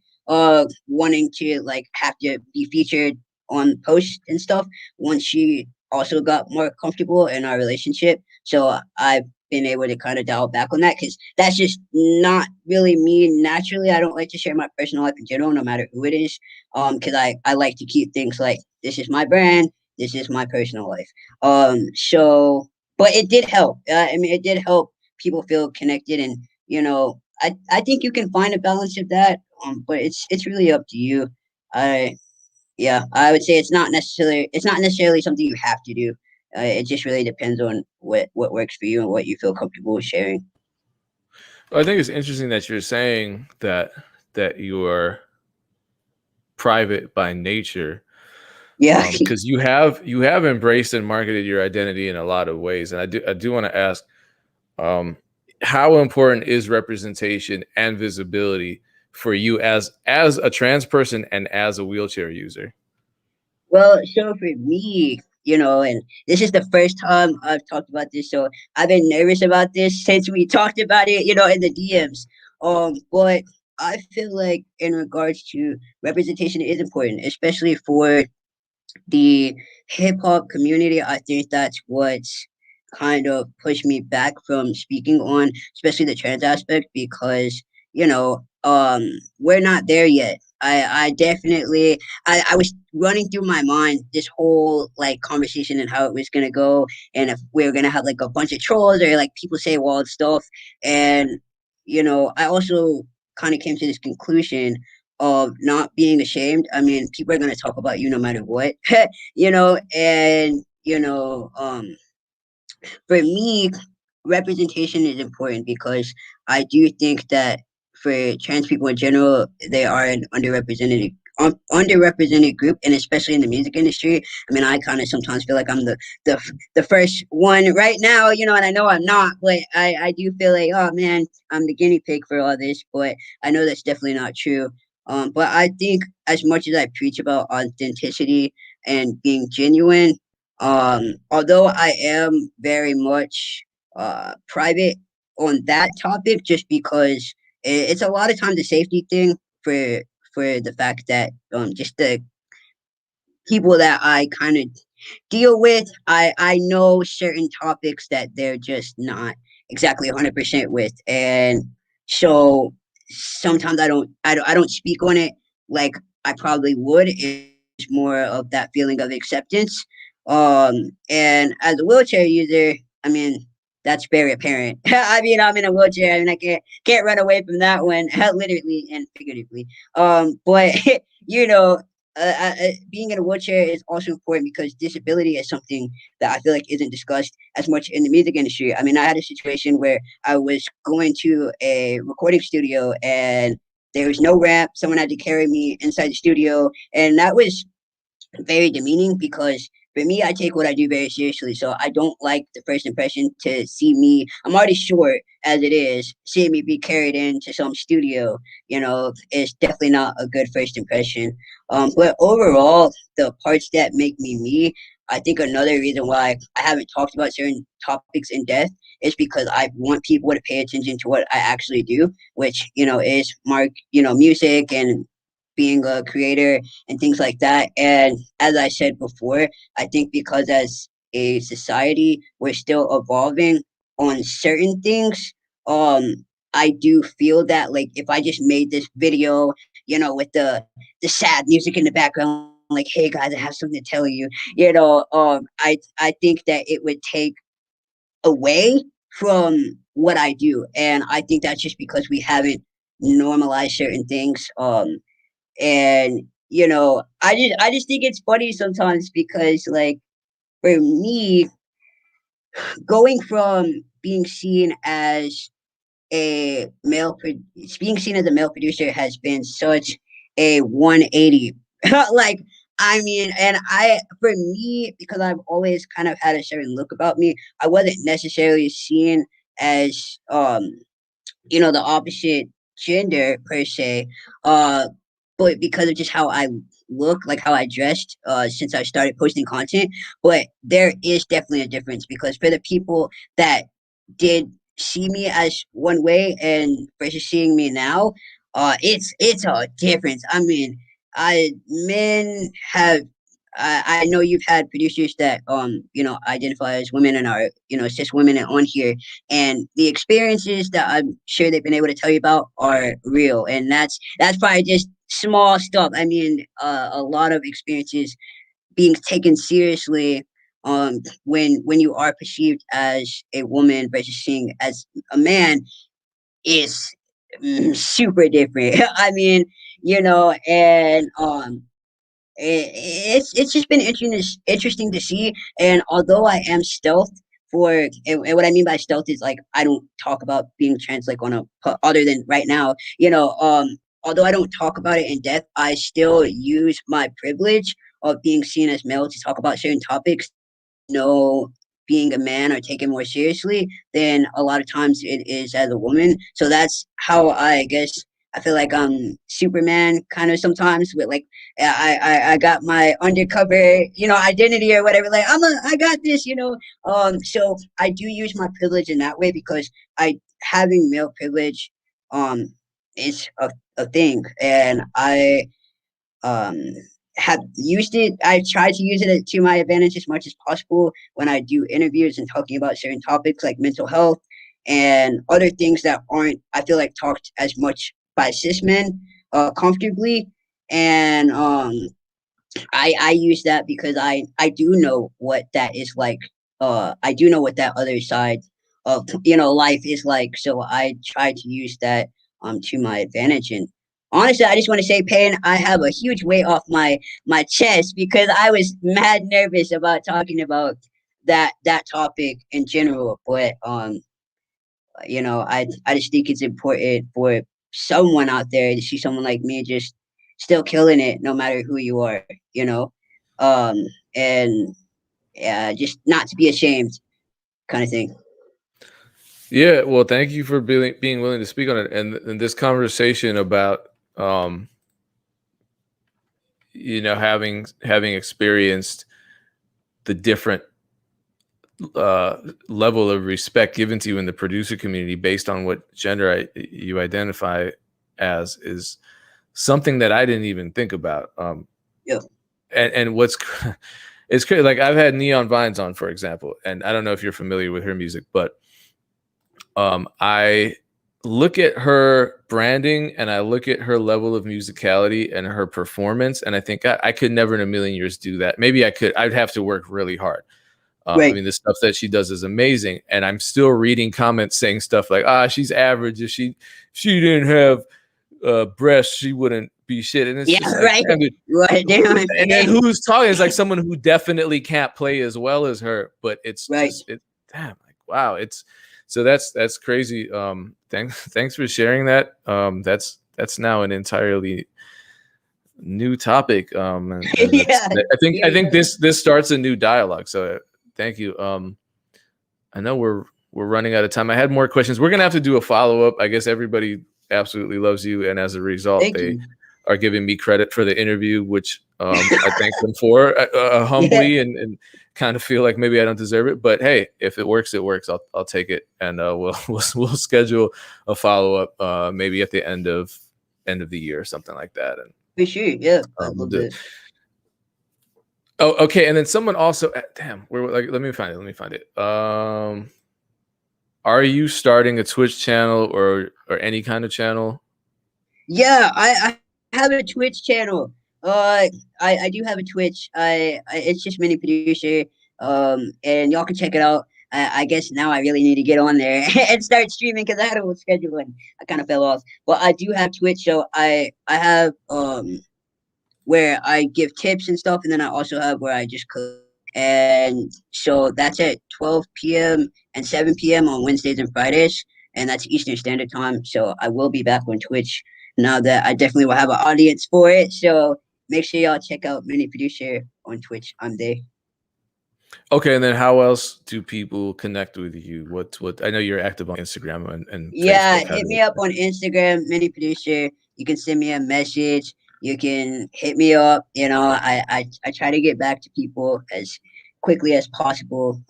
wanting to like have to be featured on posts and stuff once she also got more comfortable in our relationship. So I've been able to kind of dial back on that because that's just not really me naturally. I don't like to share my personal life in general, no matter who it is. Because I like to keep things like this is my brand, this is my personal life. So but it did help. I mean, it did help people feel connected, and I think you can find a balance of that. But it's really up to you. I Yeah, I would say it's not necessarily something you have to do. It just really depends on what works for you and what you feel comfortable with sharing. I think it's interesting that you're saying that you are private by nature, Yeah. because you have embraced and marketed your identity in a lot of ways, and I do want to ask, um, how important is representation and visibility for you as a trans person and as a wheelchair user? Well, so for me, and this is the first time I've talked about this, so I've been nervous about this since we talked about it, in the DMs. But I feel like in regards to representation is important, especially for the hip hop community. I think that's what's kind of pushed me back from speaking on, especially the trans aspect, because we're not there yet. I definitely I was running through my mind this whole like conversation and how it was gonna go, and if we were gonna have like a bunch of trolls or like people say wild stuff, and I also kind of came to this conclusion of not being ashamed. I mean, people are going to talk about you no matter what, and for me, representation is important because I do think that for trans people in general, they are an underrepresented group, and especially in the music industry. I mean, I kind of sometimes feel like I'm the the first one right now, and I know I'm not, but I do feel like, oh man, I'm the guinea pig for all this, but I know that's definitely not true. But I think as much as I preach about authenticity and being genuine, although I am very much private on that topic, just because it's a lot of times a safety thing for the fact that just the people that I kind of deal with, I know certain topics that they're just not exactly 100% with, and so sometimes I don't speak on it like I probably would. It's more of that feeling of acceptance. And as a wheelchair user, I mean that's very apparent. I mean, I'm in a wheelchair. I mean, I can't run away from that one, literally and figuratively. But you know, being in a wheelchair is also important because disability is something that I feel like isn't discussed as much in the music industry. I mean, I had a situation where I was going to a recording studio and there was no ramp. Someone had to carry me inside the studio, and that was very demeaning because for me, I take what I do very seriously. So I don't like the first impression to see me. I'm already short as it is. Seeing me be carried into some studio, is definitely not a good first impression. But overall, the parts that make me me, I think another reason why I haven't talked about certain topics in depth is because I want people to pay attention to what I actually do, which is music and being a creator and things like that. And as I said before, I think because as a society we're still evolving on certain things, I do feel that like if I just made this video, with the sad music in the background, like, hey guys, I have something to tell you, I think that it would take away from what I do. And I think that's just because we haven't normalized certain things. And I just think it's funny sometimes because like for me, going from being seen as being seen as a male producer has been such a 180. Like, I mean, and for me, because I've always kind of had a certain look about me, I wasn't necessarily seen as the opposite gender per se, uh, but because of just how I look, like how I dressed, since I started posting content. But there is definitely a difference because for the people that did see me as one way and versus seeing me now, it's a difference. I mean, I men have I know you've had producers that identify as women and are cis women and on here, and the experiences that I'm sure they've been able to tell you about are real, and that's probably just small stuff. I mean, a lot of experiences being taken seriously when you are perceived as a woman versus seeing as a man is super different. I mean, and it's just been interesting to see. And although I am stealth and what I mean by stealth is like I don't talk about being trans like on a other than right now, although I don't talk about it in depth, I still use my privilege of being seen as male to talk about certain topics that I know being a man are taken more seriously than a lot of times it is as a woman. So that's how I guess I feel like I'm Superman kind of sometimes with like I got my undercover identity or whatever. Like I got this. So I do use my privilege in that way because I having male privilege um is a thing, and I um have used it. I try to use it to my advantage as much as possible when I do interviews and talking about certain topics like mental health and other things that aren't, I feel like, talked as much by cis men comfortably. And I use that because I do know what that is like. I do know what that other side life is like. So I try to use that to my advantage. And honestly, I just want to say, Payne, I have a huge weight off my chest because I was mad nervous about talking about that topic in general. But I just think it's important for someone out there to see someone like me just still killing it, no matter who you are. You know, um, and just not to be ashamed, kind of thing. Yeah, well, thank you for being willing to speak on it, and this conversation about having experienced the different level of respect given to you in the producer community based on what gender you identify as is something that I didn't even think about. Yeah. And what's it's crazy. Like I've had Neon Vines on, for example, and I don't know if you're familiar with her music, but I look at her branding and I look at her level of musicality and her performance, and I think I could never in a million years do that. Maybe I could. I'd have to work really hard. I Right. mean, the stuff that she does is amazing, and I'm still reading comments saying stuff like, she's average. If she didn't have breasts, she wouldn't be shit." And it's Yeah. just like, Right. damn, dude, Right. and then who's talking? It's like someone who definitely can't play as well as her, but it's Right. just damn, like wow, it's so that's crazy. Thanks for sharing that. That's now an entirely new topic. And that's Yeah. I Yeah. think this starts a new dialogue. So thank you. I know we're running out of time. I had more questions. We're gonna have to do a follow up. I guess everybody absolutely loves you, and as a result, Thank they you. are giving me credit for the interview, which I thank them for Yeah. humbly, and kind of feel like maybe I don't deserve it. But hey, if it works, it works. I'll take it, and we'll schedule a follow up maybe at the end of the year or something like that, and For sure. Yeah. I'd we'll love do it. to. Oh, okay. And then someone also, damn, we're like, let me find it. Let me find it. Are you starting a Twitch channel or any kind of channel? Yeah. I have a Twitch channel. I do have a Twitch. It's just Mini Producer. And y'all can check it out. I guess now I really need to get on there and start streaming because I had a whole schedule and I kind of fell off. But I do have Twitch, so I have where I give tips and stuff, and then I also have where I just cook. And so that's at 12 p.m. and 7 p.m. on Wednesdays and Fridays, and that's Eastern Standard Time. So I will be back on Twitch now that I definitely will have an audience for it. So make sure y'all check out Mini Producer on Twitch. I'm there. Okay, and then how else do people connect with you? What I know you're active on Instagram and Yeah, Facebook. How hit do me up on Instagram, Mini Producer. You can send me a message. You can hit me up. I try to get back to people as quickly as possible.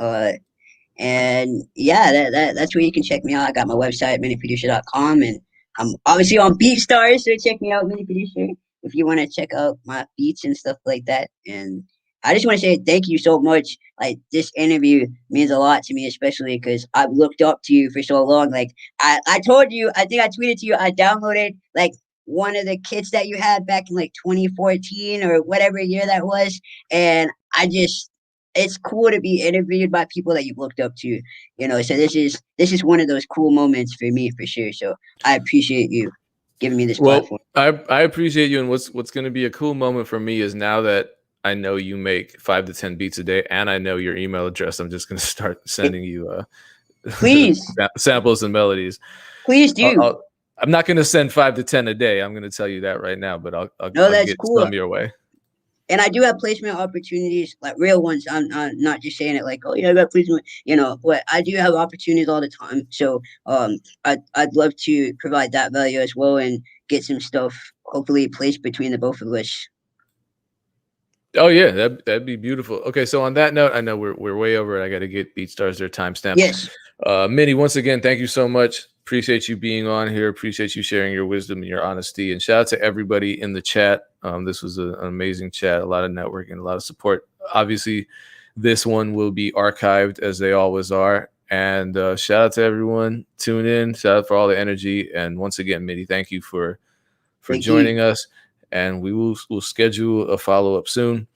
And yeah, that's where you can check me out. I got my website, miniproducer.com, and I'm obviously on BeatStars, so check me out, Mini Producer, if you want to check out my beats and stuff like that. And I just want to say thank you so much. Like, this interview means a lot to me, especially because I've looked up to you for so long. Like, I told you, I think I tweeted to you, I downloaded like one of the kits that you had back in like 2014 or whatever year that was. And it's cool to be interviewed by people that you've looked up to, so this is one of those cool moments for me, for sure. So I appreciate you giving me this Well, platform. I appreciate you, and what's going to be a cool moment for me is now that I know you make 5 to 10 beats a day, and I know your email address. I'm just going to start sending you Please, samples and melodies. please do. I'm not going to send 5 to 10 a day. I'm going to tell you that right now, but No, I'll that's get cool. some your way. And I do have placement opportunities, like real ones. I'm not just saying it like, oh yeah, I got placement. But I do have opportunities all the time. So I'd love to provide that value as well and get some stuff hopefully placed between the both of us. Oh yeah, that'd be beautiful. Okay, so on that note, I know we're way over. I got to get BeatStars their timestamp. Yes, Minnie, once again, thank you so much. Appreciate you being on here. Appreciate you sharing your wisdom and your honesty. And shout out to everybody in the chat. This was an amazing chat. A lot of networking, a lot of support. Obviously, this one will be archived as they always are. And shout out to everyone. Tune in. Shout out for all the energy. And once again, Minnie, thank you for thank you. joining us. And we'll schedule a follow up soon.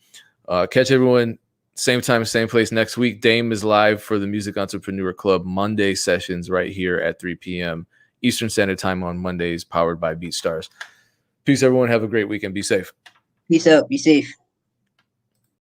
Catch everyone Same time, same place next week. Dame is live for the Music Entrepreneur Club Monday sessions right here at 3 p.m. Eastern Standard Time on Mondays, powered by BeatStars. Peace, everyone. Have a great weekend. Be safe. Peace out. Be safe.